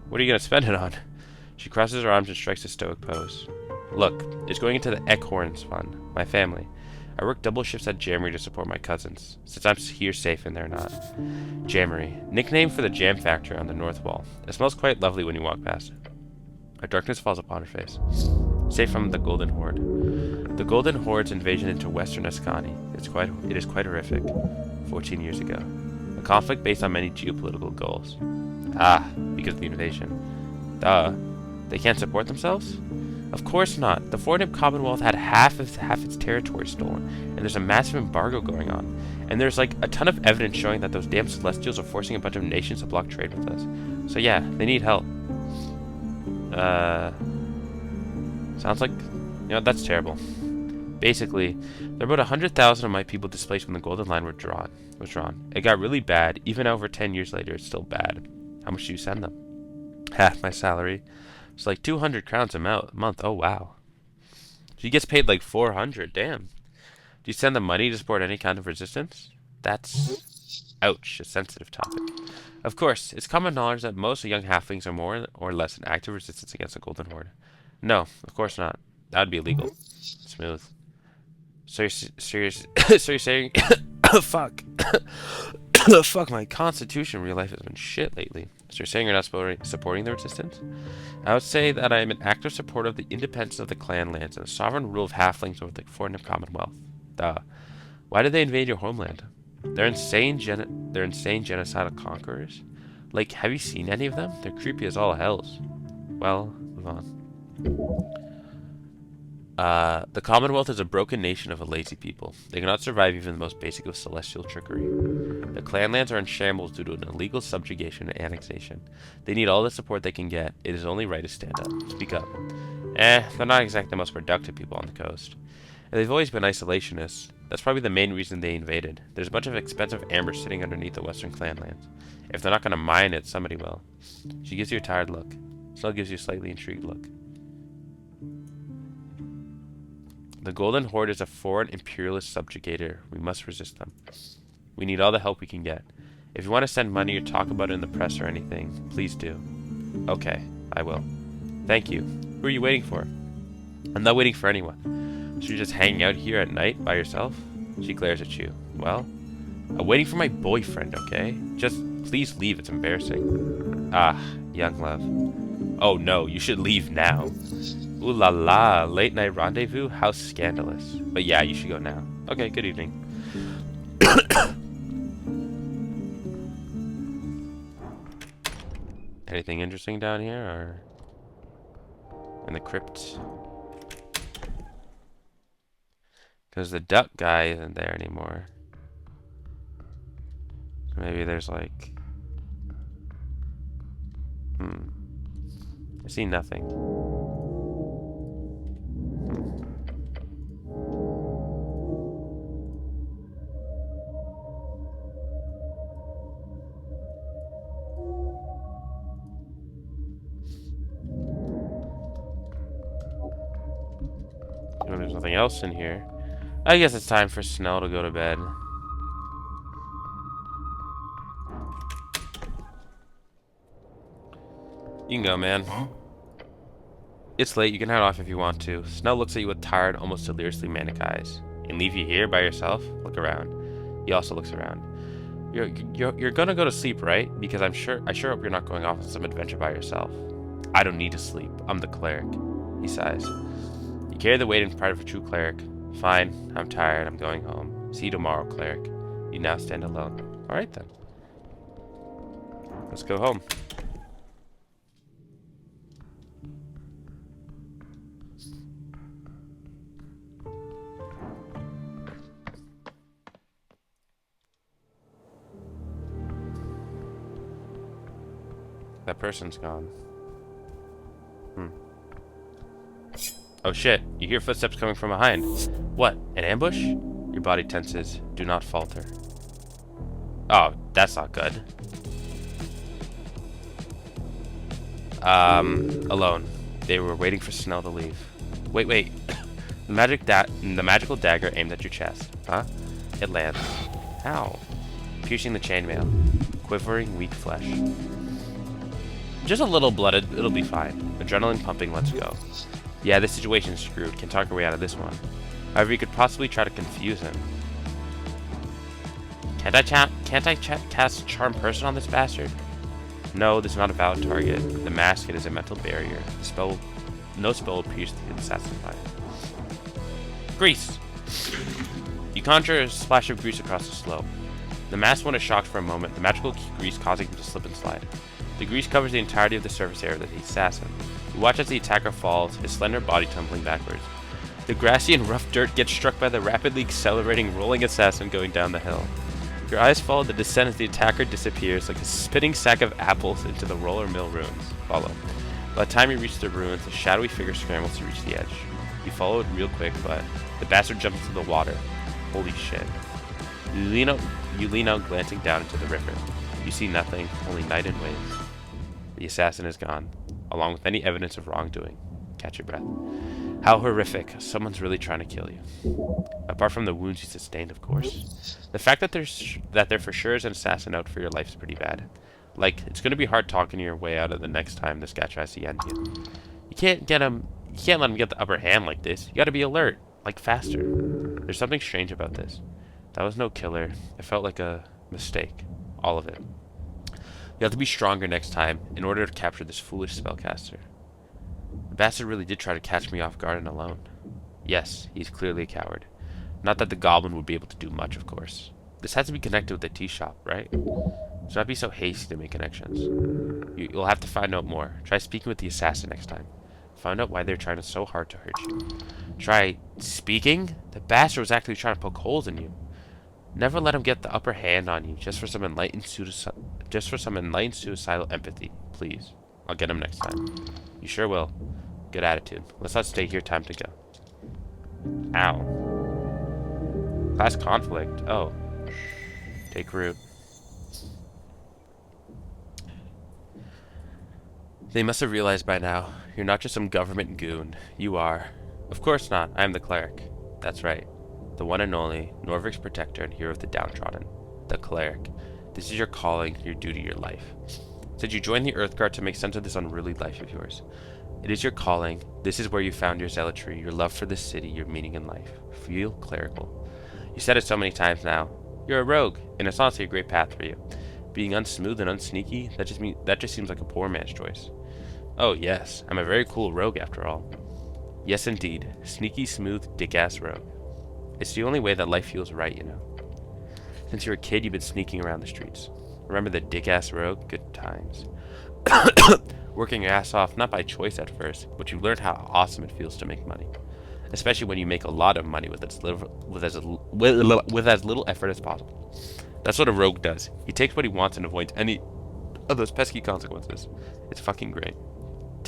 What are you gonna spend it on? She crosses her arms and strikes a stoic pose. Look, it's going into the Eckhorns Fund, my family. I work double shifts at Jammery to support my cousins, since I'm here safe and they're not. Jammery, nickname for the jam factory on the north wall. It smells quite lovely when you walk past it. A darkness falls upon her face. Safe from the Golden Horde. The Golden Horde's invasion into western Ascani. It is quite horrific. 14 years ago. A conflict based on many geopolitical goals. Ah, because of the invasion. Duh. They can't support themselves? Of course not. The Fornib Commonwealth had half its territory stolen, and there's a massive embargo going on. And there's like a ton of evidence showing that those damn Celestials are forcing a bunch of nations to block trade with us. So yeah, they need help. Sounds like, you know, that's terrible. Basically, there were about 100,000 of my people displaced when the Golden Line was drawn. It got really bad. Even over 10 years later, it's still bad. How much do you send them? Half my salary. It's like 200 crowns a month. Oh, wow. She gets paid like 400. Damn. Do you send them money to support any kind of resistance? That's... ouch. A sensitive topic. Of course, it's common knowledge that most young halflings are more or less in active resistance against the Golden Horde. No, of course not. That would be illegal. Smooth. So you're serious? So you're saying? Fuck. Fuck, my constitution in real life has been shit lately. So you're saying you're not supporting the resistance? I would say that I am an active supporter of the independence of the clan lands and the sovereign rule of halflings over the foreign commonwealth. Duh. Why did they invade your homeland? They're insane genocidal conquerors. Like, have you seen any of them? They're creepy as all hells. Well, move on. The Commonwealth is a broken nation of a lazy people. They cannot survive even the most basic of celestial trickery. The clanlands are in shambles due to an illegal subjugation and annexation. They need all the support they can get. It is only right to stand up. Speak up. They're not exactly the most productive people on the coast. And they've always been isolationists. That's probably the main reason they invaded. There's a bunch of expensive amber sitting underneath the western clanlands. If they're not going to mine it, somebody will. She gives you a tired look. Snell gives you a slightly intrigued look. The Golden Horde is a foreign imperialist subjugator. We must resist them. We need all the help we can get. If you want to send money or talk about it in the press or anything, please do. Okay, I will. Thank you. Who are you waiting for? I'm not waiting for anyone. So you're just hanging out here at night by yourself? She glares at you. Well, I'm waiting for my boyfriend, okay? Just please leave, it's embarrassing. Ah, young love. Oh no, you should leave now. Ooh la la, late night rendezvous? How scandalous. But yeah, you should go now. Okay, good evening. Anything interesting down here, or in the crypt? Because the duck guy isn't there anymore. So maybe there's like... I see nothing. There's nothing else in here. I guess it's time for Snell to go to bed. You can go, man. Huh? It's late, you can head off if you want to. Snell looks at you with tired, almost deliriously manic eyes. And leave you here by yourself? Look around. He also looks around. You're gonna go to sleep, right? Because I sure hope you're not going off on some adventure by yourself. I don't need to sleep. I'm the cleric. He sighs. You carry the weight and pride of a true cleric. Fine, I'm tired, I'm going home. See you tomorrow, cleric. You now stand alone. Alright then. Let's go home. That person's gone. Oh shit, you hear footsteps coming from behind. What, an ambush? Your body tenses. Do not falter. Oh, that's not good. Alone. They were waiting for Snell to leave. Wait. The magical dagger aimed at your chest. Huh? It lands. How? Piercing the chainmail. Quivering, weak flesh. Just a little blooded, it'll be fine. Adrenaline pumping, let's go. Yeah, this situation's screwed. Can talk our way out of this one. However, you could possibly try to confuse him. Can't I cast Charm Person on this bastard? No, this is not a valid target. The mask, it is a mental barrier. No spell will pierce the assassin's mind. Grease! You conjure a splash of grease across the slope. The masked one is shocked for a moment, the magical grease causing him to slip and slide. The grease covers the entirety of the surface area of the assassin. You watch as the attacker falls, his slender body tumbling backwards. The grassy and rough dirt gets struck by the rapidly accelerating, rolling assassin going down the hill. Your eyes follow the descent as the attacker disappears like a spinning sack of apples into the roller mill ruins. Follow. By the time you reach the ruins, a shadowy figure scrambles to reach the edge. You follow it real quick, but the bastard jumps into the water. Holy shit. You lean out, glancing down into the river. You see nothing, only night and waves. The assassin is gone, along with any evidence of wrongdoing. Catch your breath. How horrific. Someone's really trying to kill you. Apart from the wounds you sustained, of course. The fact that there for sure is an assassin out for your life is pretty bad. Like, it's gonna be hard talking your way out of the next time this guy tries to end you. You can't get him. You can't let him get the upper hand like this. You gotta be alert, like faster. There's something strange about this. That was no killer. It felt like a mistake. All of it. You have to be stronger next time in order to capture this foolish spellcaster. The bastard really did try to catch me off guard and alone. Yes, he's clearly a coward. Not that the goblin would be able to do much, of course. This has to be connected with the tea shop, right? So not be so hasty to make connections. You'll have to find out more. Try speaking with the assassin next time. Find out why they're trying so hard to hurt you. Try speaking? The bastard was actually trying to poke holes in you. Never let him get the upper hand on you just for some enlightened suicidal empathy, please. I'll get him next time. You sure will. Good attitude. Let's not stay here. Time to go. Ow. Class conflict. Oh. Take root. They must have realized by now, you're not just some government goon. You are. Of course not. I am the cleric. That's right. The one and only, Norvik's protector and hero of the downtrodden. The cleric. This is your calling, your duty, your life. Since you joined the Earthguard to make sense of this unruly life of yours. It is your calling. This is where you found your zealotry, your love for this city, your meaning in life. Feel clerical. You said it so many times now. You're a rogue, and it's honestly a great path for you. Being unsmooth and unsneaky, that just seems like a poor man's choice. Oh yes, I'm a very cool rogue after all. Yes indeed, sneaky, smooth, dick-ass rogue. It's the only way that life feels right, you know. Since you're a kid, you've been sneaking around the streets. Remember the dick-ass rogue? Good times. Working your ass off, not by choice at first, but you learned how awesome it feels to make money. Especially when you make a lot of money with as little effort as possible. That's what a rogue does. He takes what he wants and avoids any of those pesky consequences. It's fucking great.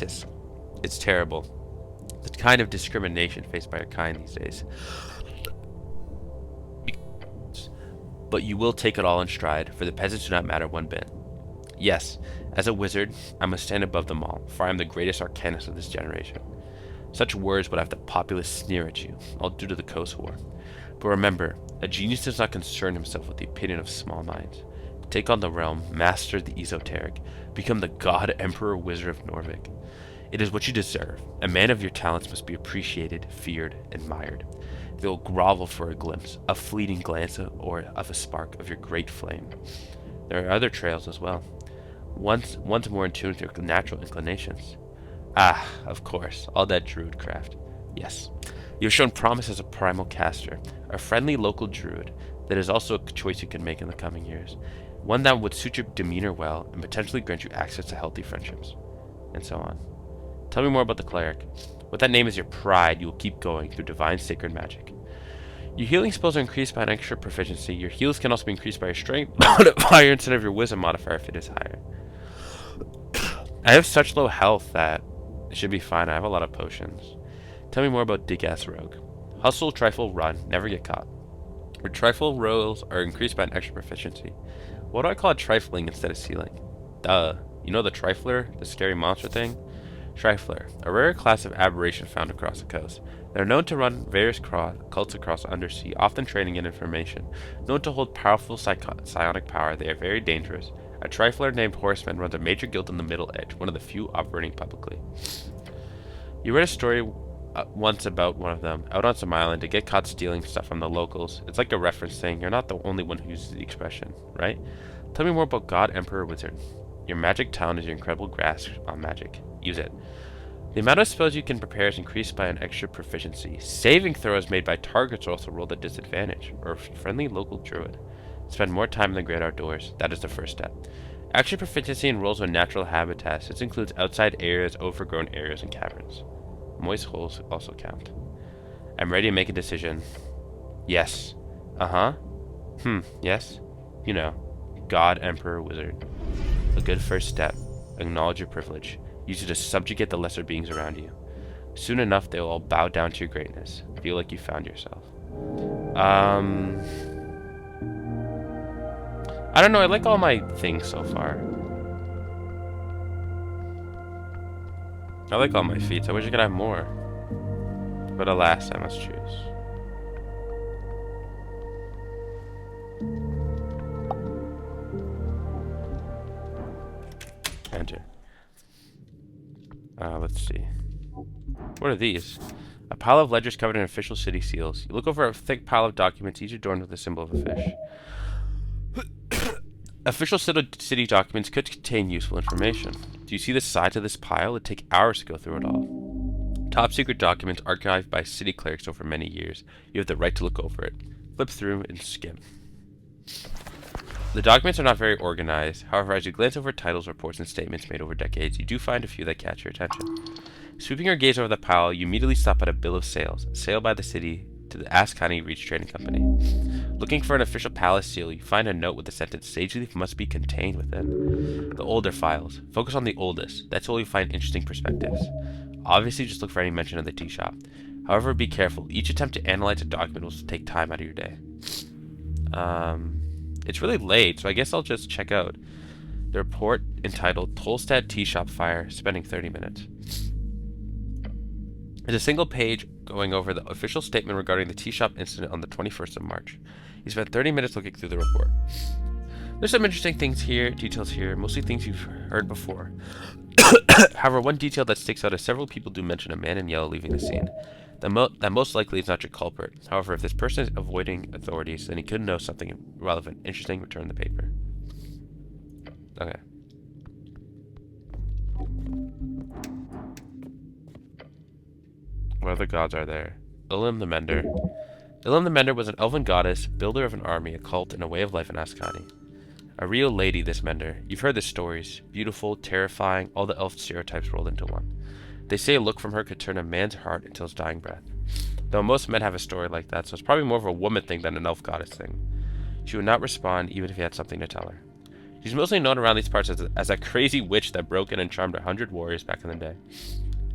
It's terrible. The kind of discrimination faced by your kind these days. But you will take it all in stride, for the peasants do not matter one bit. Yes, as a wizard, I must stand above them all, for I am the greatest arcanist of this generation. Such words would have the populace sneer at you, all due to the Coast War. But remember, a genius does not concern himself with the opinion of small minds. Take on the realm, master the esoteric, become the god emperor wizard of Norvik. It is what you deserve. A man of your talents must be appreciated, feared, admired. They will grovel for a glimpse, a fleeting glance or of a spark of your great flame. There are other trails as well. Once more in tune with your natural inclinations. Ah, of course, all that druid craft. Yes, you have shown promise as a primal caster, a friendly local druid. That is also a choice you can make in the coming years. One that would suit your demeanor well and potentially grant you access to healthy friendships. And so on. Tell me more about the cleric. With that name as your pride, you will keep going through divine sacred magic. Your healing spells are increased by an extra proficiency. Your heals can also be increased by your strength modifier instead of your wisdom modifier if it is higher. I have such low health that it should be fine. I have a lot of potions. Tell me more about Dick-Ass Rogue. Hustle, trifle, run. Never get caught. Your trifle rolls are increased by an extra proficiency. What do I call it trifling instead of stealing? Duh. You know the Trifler? The scary monster thing? Trifler, a rare class of aberration found across the coast. They are known to run various cults across undersea, often trading in information. Known to hold powerful psionic power, they are very dangerous. A Trifler named Horseman runs a major guild in the Middle Edge, one of the few operating publicly. You read a story once about one of them, out on some island, to get caught stealing stuff from the locals. It's like a reference saying, you're not the only one who uses the expression, right? Tell me more about God, Emperor, Wizard. Your magic talent is your incredible grasp on magic. Use it. The amount of spells you can prepare is increased by an extra proficiency. Saving throws made by targets are also rolled at disadvantage, or friendly local druid. Spend more time in the great outdoors. That is the first step. Extra proficiency in rolls with natural habitats. This includes outside areas, overgrown areas, and caverns. Moist holes also count. I'm ready to make a decision. Yes. Uh-huh. Yes. You know. God, Emperor, Wizard. A good first step. Acknowledge your privilege. Use it to subjugate the lesser beings around you. Soon enough, they will all bow down to your greatness. Feel like you found yourself. I don't know, I like all my things so far. I like all my feats. I wish I could have more. But alas, I must choose. Let's see. What are these? A pile of ledgers covered in official city seals. You look over a thick pile of documents, each adorned with a symbol of a fish. Official city documents could contain useful information. Do you see the size of this pile? It'd take hours to go through it all. Top secret documents archived by city clerics over many years. You have the right to look over it. Flip through and skim. The documents are not very organized. However, as you glance over titles, reports, and statements made over decades, you do find a few that catch your attention. Sweeping your gaze over the pile, you immediately stop at a bill of sales, a sale by the city to the Ask County Reach Trading Company. Looking for an official palace seal, you find a note with the sentence, "Sage leaf must be contained within." The older files. Focus on the oldest. That's where you find interesting perspectives. Obviously, just look for any mention of the tea shop. However, be careful. Each attempt to analyze a document will take time out of your day. It's really late, so I guess I'll just check out the report entitled Tolstad Tea Shop Fire, spending 30 minutes. There's a single page going over the official statement regarding the tea shop incident on the 21st of March. He spent 30 minutes looking through the report. There's some interesting details here, mostly things you've heard before. However, one detail that sticks out is several people do mention a man in yellow leaving the scene. That most likely is not your culprit. However, if this person is avoiding authorities, then he could know something relevant. Interesting, return the paper. Okay. What other gods are there? Ulim the Mender. Ulim the Mender was an elven goddess, builder of an army, a cult, and a way of life in Ascani. A real lady, this Mender. You've heard the stories. Beautiful, terrifying, all the elf stereotypes rolled into one. They say a look from her could turn a man's heart until his dying breath. Though most men have a story like that, so it's probably more of a woman thing than an elf goddess thing. She would not respond, even if he had something to tell her. She's mostly known around these parts as a crazy witch that broke in and charmed 100 warriors back in the day.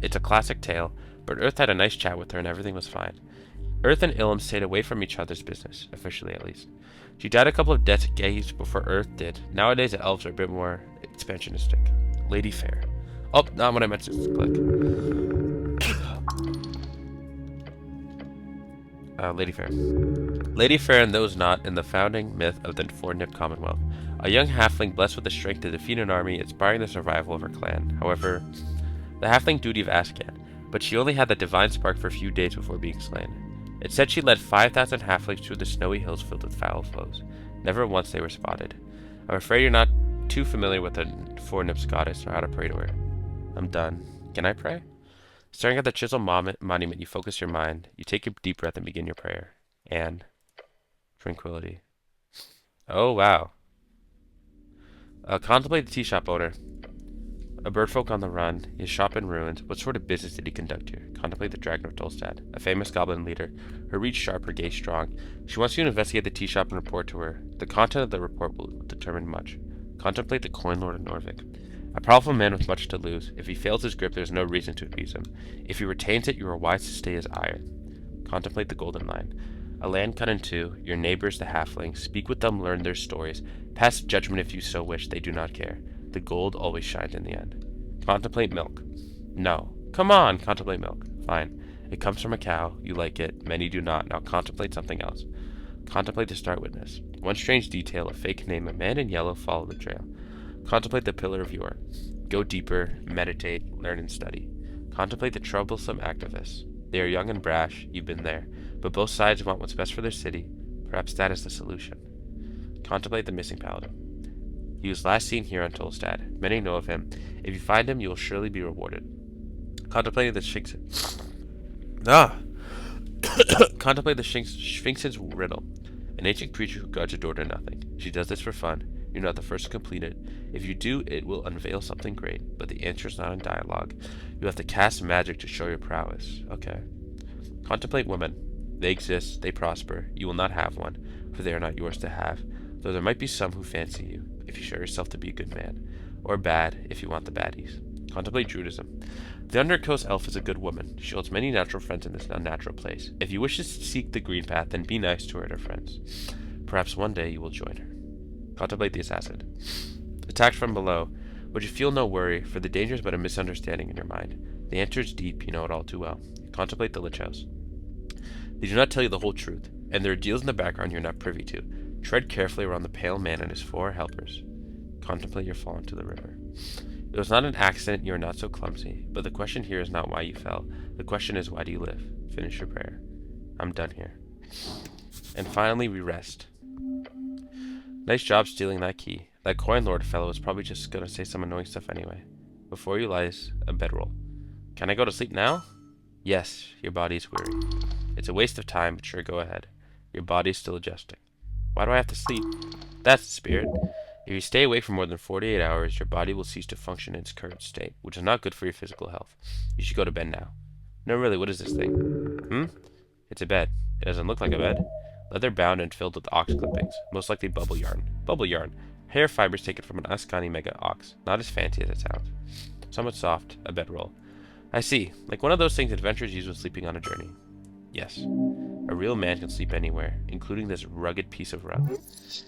It's a classic tale, but Earth had a nice chat with her and everything was fine. Earth and Ilum stayed away from each other's business, officially at least. She died a couple of decades before Earth did. Nowadays the elves are a bit more expansionistic. Lady Fair. Oh, not what I meant to click. Lady Fair. Lady Fair and those not in the founding myth of the Four-Nip Commonwealth. A young halfling blessed with the strength to defeat an army, inspiring the survival of her clan. However, the halfling duty of Ascan, but she only had the divine spark for a few days before being slain. It said she led 5,000 halflings through the snowy hills filled with foul flows. Never once they were spotted. I'm afraid you're not too familiar with the Four-Nip's goddess or how to pray to her. I'm done. Can I pray? Staring at the chisel monument, you focus your mind. You take a deep breath and begin your prayer. And tranquility. Oh, wow. Contemplate the tea shop owner. A birdfolk on the run, his shop in ruins. What sort of business did he conduct here? Contemplate the Dragon of Tolstad, a famous goblin leader. Her reach sharp, her gaze strong. She wants you to investigate the tea shop and report to her. The content of the report will determine much. Contemplate the Coin Lord of Norvik. A powerful man with much to lose. If he fails his grip, there is no reason to appease him. If he retains it, you are wise to stay as iron. Contemplate the Golden Line. A land cut in two, your neighbors the halflings. Speak with them, learn their stories. Pass judgment if you so wish, they do not care. The gold always shines in the end. Contemplate milk. No. Come on, contemplate milk. Fine. It comes from a cow. You like it. Many do not. Now contemplate something else. Contemplate the star witness. One strange detail, a fake name, a man in yellow, follow the trail. Contemplate the pillar of yore. Go deeper, meditate, learn and study. Contemplate the troublesome activists. They are young and brash, you've been there, but both sides want what's best for their city. Perhaps that is the solution. Contemplate the missing paladin. He was last seen here on Tolstad. Many know of him. If you find him, you will surely be rewarded. Contemplating the Sphinx. Contemplate the Sphinx's riddle. An ancient creature who guards a door to nothing. She does this for fun. You're not the first to complete it. If you do, it will unveil something great, but the answer is not in dialogue. You have to cast magic to show your prowess. Okay. Contemplate women. They exist, they prosper. You will not have one, for they are not yours to have, though there might be some who fancy you, if you show yourself to be a good man, or bad, if you want the baddies. Contemplate Druidism. The Undercoast Elf is a good woman. She holds many natural friends in this unnatural place. If you wish to seek the green path, then be nice to her and her friends. Perhaps one day you will join her. Contemplate the Assassin. Attacked from below, but you feel no worry, for the danger is but a misunderstanding in your mind. The answer is deep, you know it all too well. Contemplate the Lich House. They do not tell you the whole truth, and there are deals in the background you're not privy to. Tread carefully around the pale man and his 4 helpers. Contemplate your fall into the river. It was not an accident, you are not so clumsy. But the question here is not why you fell. The question is, why do you live? Finish your prayer. I'm done here. And finally, we rest. Nice job stealing that key. That coin lord fellow is probably just gonna say some annoying stuff anyway. Before you lies a bedroll. Can I go to sleep now? Yes, your body is weary. It's a waste of time, but sure, go ahead. Your body's still adjusting. Why do I have to sleep? That's the spirit. If you stay awake for more than 48 hours, your body will cease to function in its current state, which is not good for your physical health. You should go to bed now. No, really, what is this thing? It's a bed. It doesn't look like a bed. Leather bound and filled with ox clippings. Most likely bubble yarn. Bubble yarn. Hair fibers taken from an Ascani mega ox. Not as fancy as it sounds. Somewhat soft. A bedroll. I see. Like one of those things adventurers use when sleeping on a journey. Yes. A real man can sleep anywhere, including this rugged piece of rock.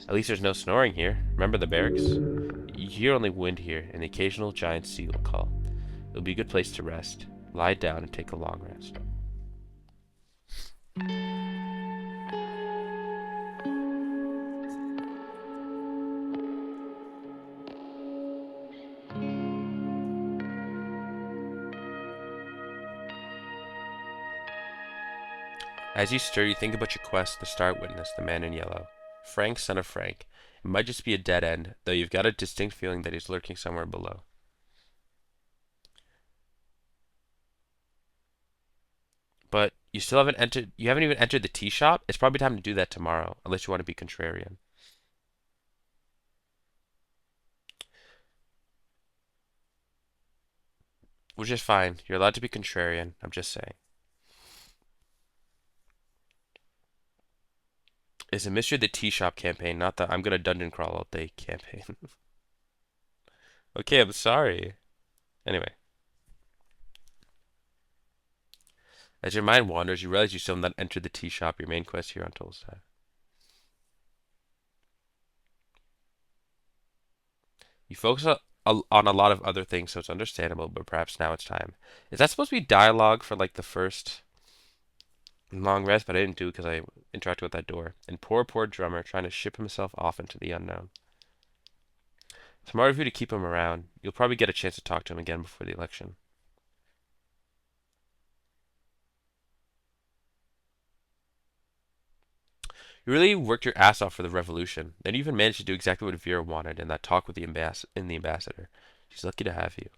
At least there's no snoring here. Remember the barracks? You hear only wind here, and the occasional giant seal call. It'll be a good place to rest. Lie down and take a long rest. As you stir, you think about your quest, the star witness, the man in yellow. Frank, son of Frank. It might just be a dead end, though you've got a distinct feeling that he's lurking somewhere below. But you still haven't entered, you haven't even entered the tea shop? It's probably time to do that tomorrow, unless you want to be contrarian. Which is fine. You're allowed to be contrarian. I'm just saying. It's a mystery of the tea shop campaign, not the I'm gonna dungeon crawl all day campaign. Okay, I'm sorry. Anyway. As your mind wanders, you realize you still have not entered the tea shop, your main quest here on Tolstad. You focus on a lot of other things, so it's understandable, but perhaps now it's time. Is that supposed to be dialogue for like the first long rest? But I didn't do it because I interacted with that door. And poor drummer trying to ship himself off into the unknown. Smart of you to keep him around. You'll probably get a chance to talk to him again before the election. You really worked your ass off for the revolution. Then you even managed to do exactly what Vera wanted in that talk with the ambassador. She's lucky to have you.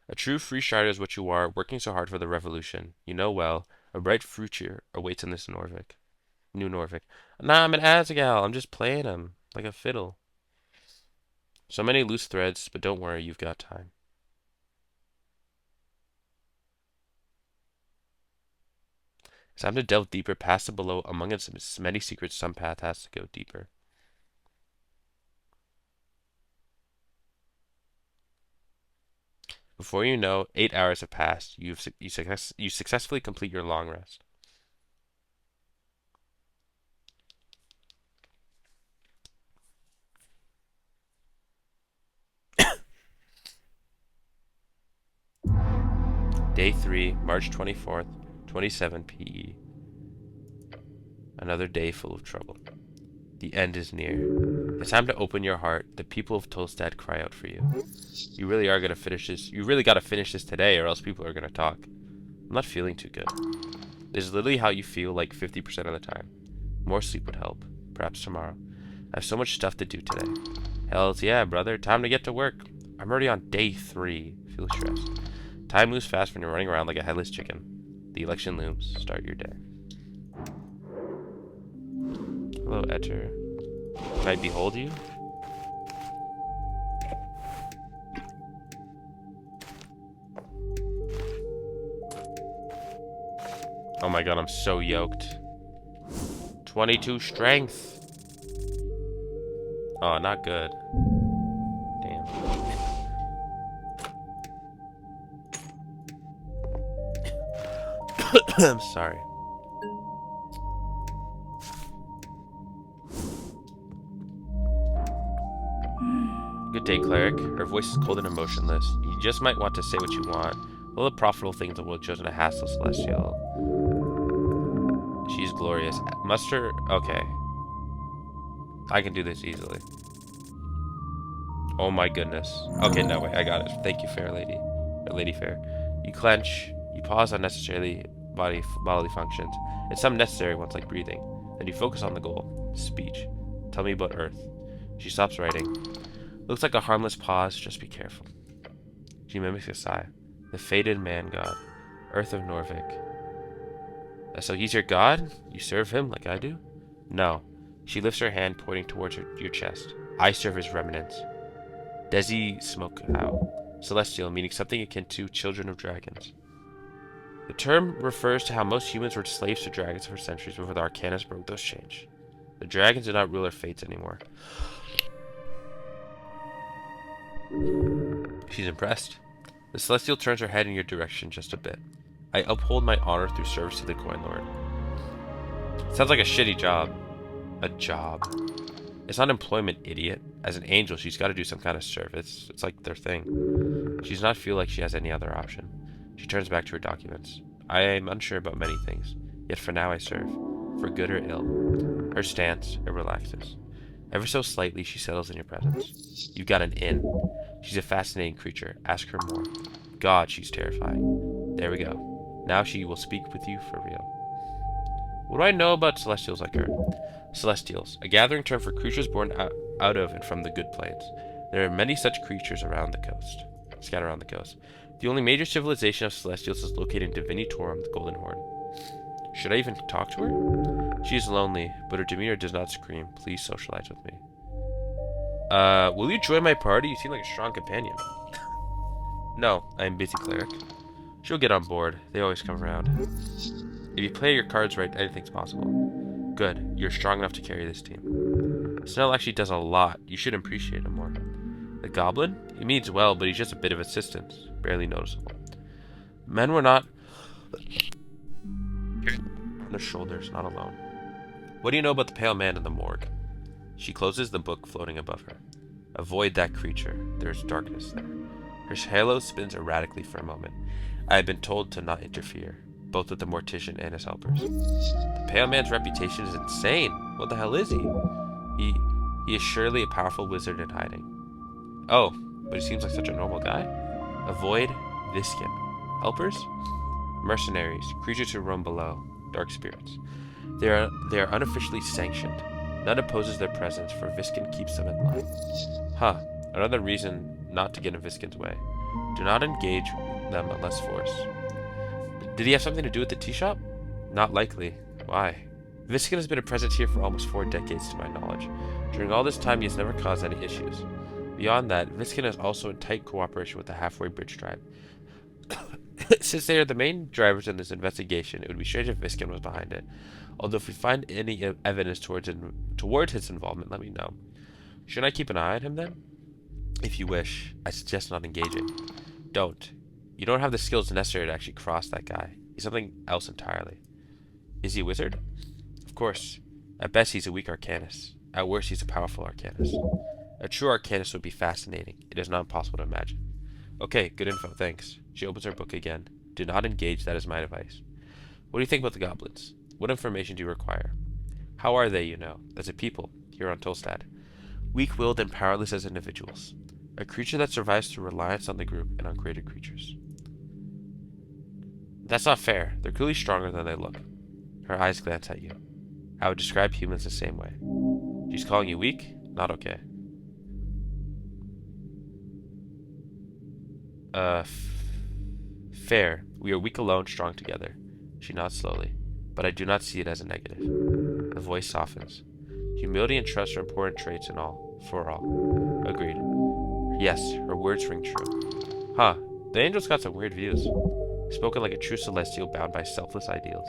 A true free strider is what you are, working so hard for the revolution. You know well, a bright future awaits in this New Norvik. Nah, I'm an Azrael. I'm just playing him like a fiddle. So many loose threads, but don't worry, you've got time. It's time to delve deeper, past and below. Among its many secrets, some path has to go deeper. Before you know, 8 hours have passed. You successfully complete your long rest. Day 3, March 24th, 27 PE. Another day full of trouble. The end is near. It's time to open your heart. The people of Tolstad cry out for you. You really are gonna finish this. You really gotta finish this today, or else people are gonna talk. I'm not feeling too good. This is literally how you feel like 50% of the time. More sleep would help. Perhaps tomorrow. I have so much stuff to do today. Hells yeah, brother. Time to get to work. I'm already on day 3. Feel stressed. Time moves fast when you're running around like a headless chicken. The election looms. Start your day. Hello, Etter. Can I behold you? Oh my god, I'm so yoked. 22 strength. Oh, not good. Damn. I'm sorry. Good day, cleric. Her voice is cold and emotionless. You just might want to say what you want. All the profitable things the world chosen to hassle Celestial. She's glorious. Muster. Okay. I can do this easily. Oh my goodness. Okay, no, wait, I got it. Thank you, fair lady. Or lady fair. You clench. You pause unnecessarily bodily functions. And some necessary ones like breathing. Then you focus on the goal. Speech. Tell me about Earth. She stops writing. Looks like a harmless pause. Just be careful. She mimics a sigh. The fated man god. Earth of Norvik. So he's your god? You serve him like I do? No. She lifts her hand, pointing towards your chest. I serve his remnants. Desi smoke out. Celestial, meaning something akin to children of dragons. The term refers to how most humans were slaves to dragons for centuries before the Arcanus broke those chains. The dragons do not rule our fates anymore. She's impressed. The Celestial turns her head in your direction just a bit. I uphold my honor through service to the Coin Lord. Sounds like a shitty job. A job. It's not employment, idiot. As an angel, she's got to do some kind of service. It's like their thing. She does not feel like she has any other option. She turns back to her documents. I am unsure about many things, yet for now I serve, for good or ill. Her stance, it relaxes. Ever so slightly, she settles in your presence. You've got an in. She's a fascinating creature. Ask her more. God, she's terrifying. There we go. Now she will speak with you for real. What do I know about celestials like her? Celestials, a gathering term for creatures born out of and from the good planes. There are many such creatures around the coast, scattered around the coast. The only major civilization of celestials is located in Divinitorum, the Golden Horn. Should I even talk to her? She is lonely, but her demeanor does not scream. Please socialize with me. Will you join my party? You seem like a strong companion. No, I am busy, cleric. She'll get on board. They always come around. If you play your cards right, anything's possible. Good. You're strong enough to carry this team. Snell actually does a lot. You should appreciate him more. The goblin? He means well, but he's just a bit of assistance. Barely noticeable. Men were not on their shoulders, not alone. What do you know about the pale man in the morgue? She closes the book floating above her. Avoid that creature. There's darkness there. Her halo spins erratically for a moment. I have been told to not interfere, both with the mortician and his helpers. The pale man's reputation is insane. What the hell is he? He is surely a powerful wizard in hiding. Oh, but he seems like such a normal guy. Avoid Viskin. Helpers? Mercenaries, creatures who roam below, dark spirits. They are unofficially sanctioned. None opposes their presence, for Viskin keeps them in line. Huh, another reason not to get in Viskin's way. Do not engage them unless forced. Did he have something to do with the tea shop? Not likely. Why? Viskin has been a presence here for almost 4 decades to my knowledge. During all this time, he has never caused any issues. Beyond that, Viskin is also in tight cooperation with the Halfway Bridge tribe. Since they are the main drivers in this investigation, it would be strange if Viskin was behind it. Although if we find any evidence towards his involvement, let me know. Should I keep an eye on him then? If you wish, I suggest not engaging. Don't. You don't have the skills necessary to actually cross that guy. He's something else entirely. Is he a wizard? Of course. At best, he's a weak Arcanus. At worst, he's a powerful Arcanus. A true Arcanus would be fascinating. It is not impossible to imagine. Okay, good info, thanks. She opens her book again. Do not engage, that is my advice. What do you think about the goblins? What information do you require? How are they, as a people, here on Tolstad? Weak-willed and powerless as individuals. A creature that survives through reliance on the group and on created creatures. That's not fair. They're clearly stronger than they look. Her eyes glance at you. I would describe humans the same way. She's calling you weak? Not okay. Fair. We are weak alone, strong together. She nods slowly. But I do not see it as a negative. The voice softens. Humility and trust are important traits in all, for all. Agreed. Yes, her words ring true. Huh, the angel's got some weird views. Spoken like a true celestial bound by selfless ideals.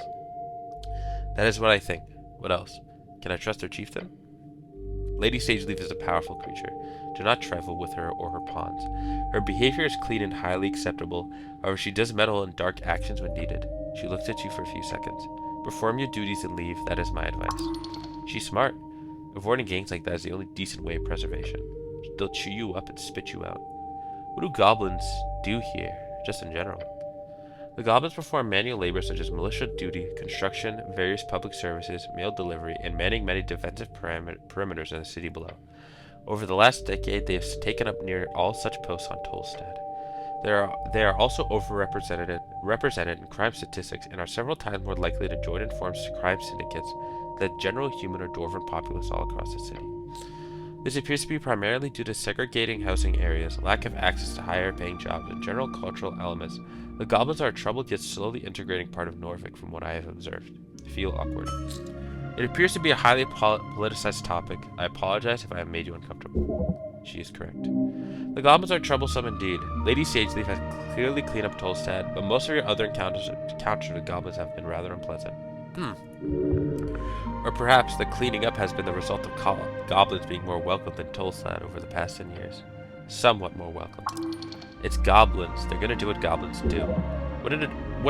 That is what I think. What else? Can I trust her chieftain? Lady Sageleaf is a powerful creature. Do not trifle with her or her pawns. Her behavior is clean and highly acceptable, however she does meddle in dark actions when needed. She looks at you for a few seconds. Perform your duties and leave, that is my advice. She's smart. Avoiding gangs like that is the only decent way of preservation. They'll chew you up and spit you out. What do goblins do here, just in general? The goblins perform manual labor such as militia duty, construction, various public services, mail delivery, and manning many defensive perimeters in the city below. Over the last decade, they have taken up near all such posts on Tolstad. They are also represented in crime statistics and are several times more likely to join and form crime syndicates than general human or dwarven populace all across the city. This appears to be primarily due to segregating housing areas, lack of access to higher paying jobs, and general cultural elements. The goblins are a troubled yet slowly integrating part of Norfolk from what I have observed. Feel awkward. It appears to be a highly politicized topic. I apologize if I have made you uncomfortable. She is correct. The goblins are troublesome indeed. Lady Sageleaf has clearly cleaned up Tolstad, but most of your other encounters with goblins have been rather unpleasant. Or perhaps the cleaning up has been the result of goblins being more welcome than Tolstad over the past 10 years. Somewhat more welcome. It's goblins. They're gonna do what goblins do. What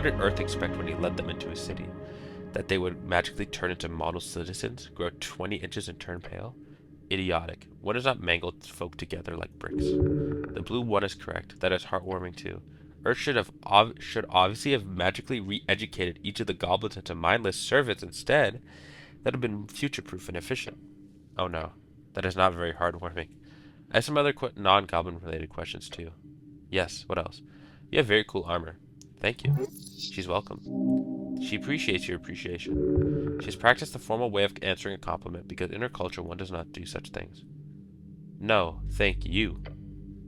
did Earth expect when he led them into his city? That they would magically turn into model citizens, grow 20 inches and turn pale? Idiotic. One does not mangle folk together like bricks. The blue one is correct. That is heartwarming too. Earth should obviously have magically re-educated each of the goblins into mindless servants instead. That would have been future-proof and efficient. Oh no, that is not very heartwarming. I have some other non-goblin related questions too. Yes, what else? You have very cool armor. Thank you. She's welcome. She appreciates your appreciation. She has practiced the formal way of answering a compliment because in her culture one does not do such things. No, thank you.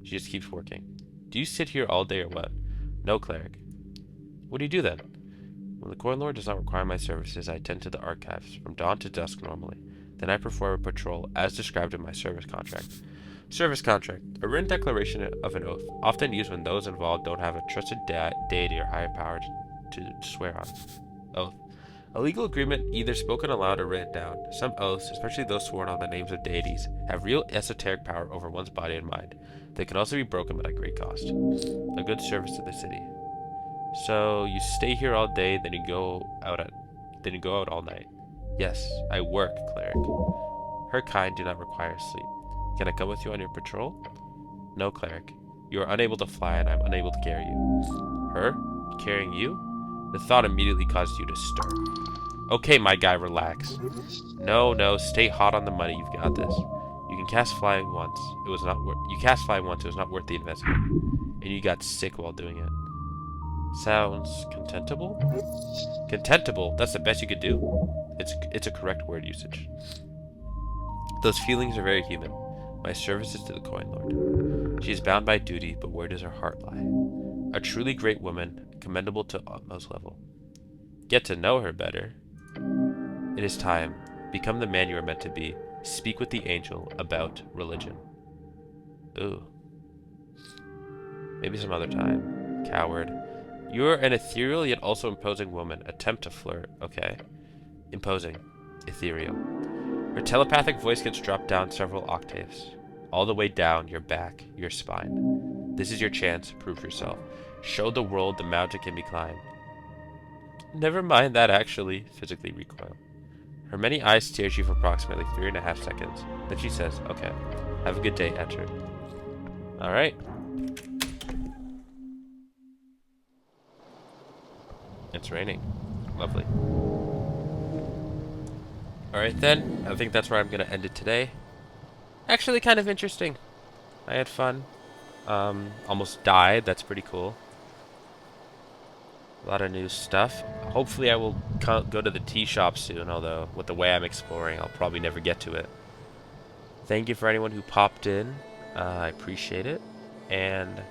She just keeps working. Do you sit here all day or what? No, cleric. What do you do then? When the coin lord does not require my services, I attend to the archives, from dawn to dusk normally. Then I perform a patrol, as described in my service contract. Service contract, a written declaration of an oath, often used when those involved don't have a trusted deity or higher power to swear on. Oath. A legal agreement either spoken aloud or written down. Some oaths, especially those sworn on the names of deities, have real esoteric power over one's body and mind. They can also be broken but at great cost. A good service to the city. So you stay here all day, then you go out all night. Yes, I work, cleric. Her kind do not require sleep. Can I come with you on your patrol? No, cleric. You are unable to fly, and I'm unable to carry you. Her? Carrying you? The thought immediately caused you to stir. Okay, my guy, relax. No, stay hot on the money. You've got this. You can cast fly once. It was not worth. You cast fly once. It was not worth the investment, and you got sick while doing it. Sounds contemptible? Contemptible? That's the best you could do? It's a correct word usage. Those feelings are very human. My services to the coin lord. She is bound by duty, but where does her heart lie? A truly great woman, commendable to utmost level. Get to know her better. It is time. Become the man you are meant to be. Speak with the angel about religion. Ooh. Maybe some other time. Coward. You are an ethereal yet also imposing woman. Attempt to flirt. Okay. Imposing. Ethereal. Her telepathic voice gets dropped down several octaves. All the way down your back, your spine. This is your chance. Prove yourself. Show the world the mountain can be climbed. Never mind that, actually. Physically recoil. Her many eyes stare at you for approximately 3.5 seconds. Then she says, okay. Have a good day, enter. Alright. It's raining. Lovely. Alright then, I think that's where I'm going to end it today. Actually kind of interesting. I had fun. Almost died, that's pretty cool. A lot of new stuff. Hopefully I will go to the tea shop soon, although with the way I'm exploring, I'll probably never get to it. Thank you for anyone who popped in. I appreciate it. And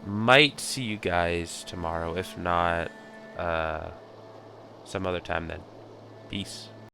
might see you guys tomorrow. If not, some other time then. Peace.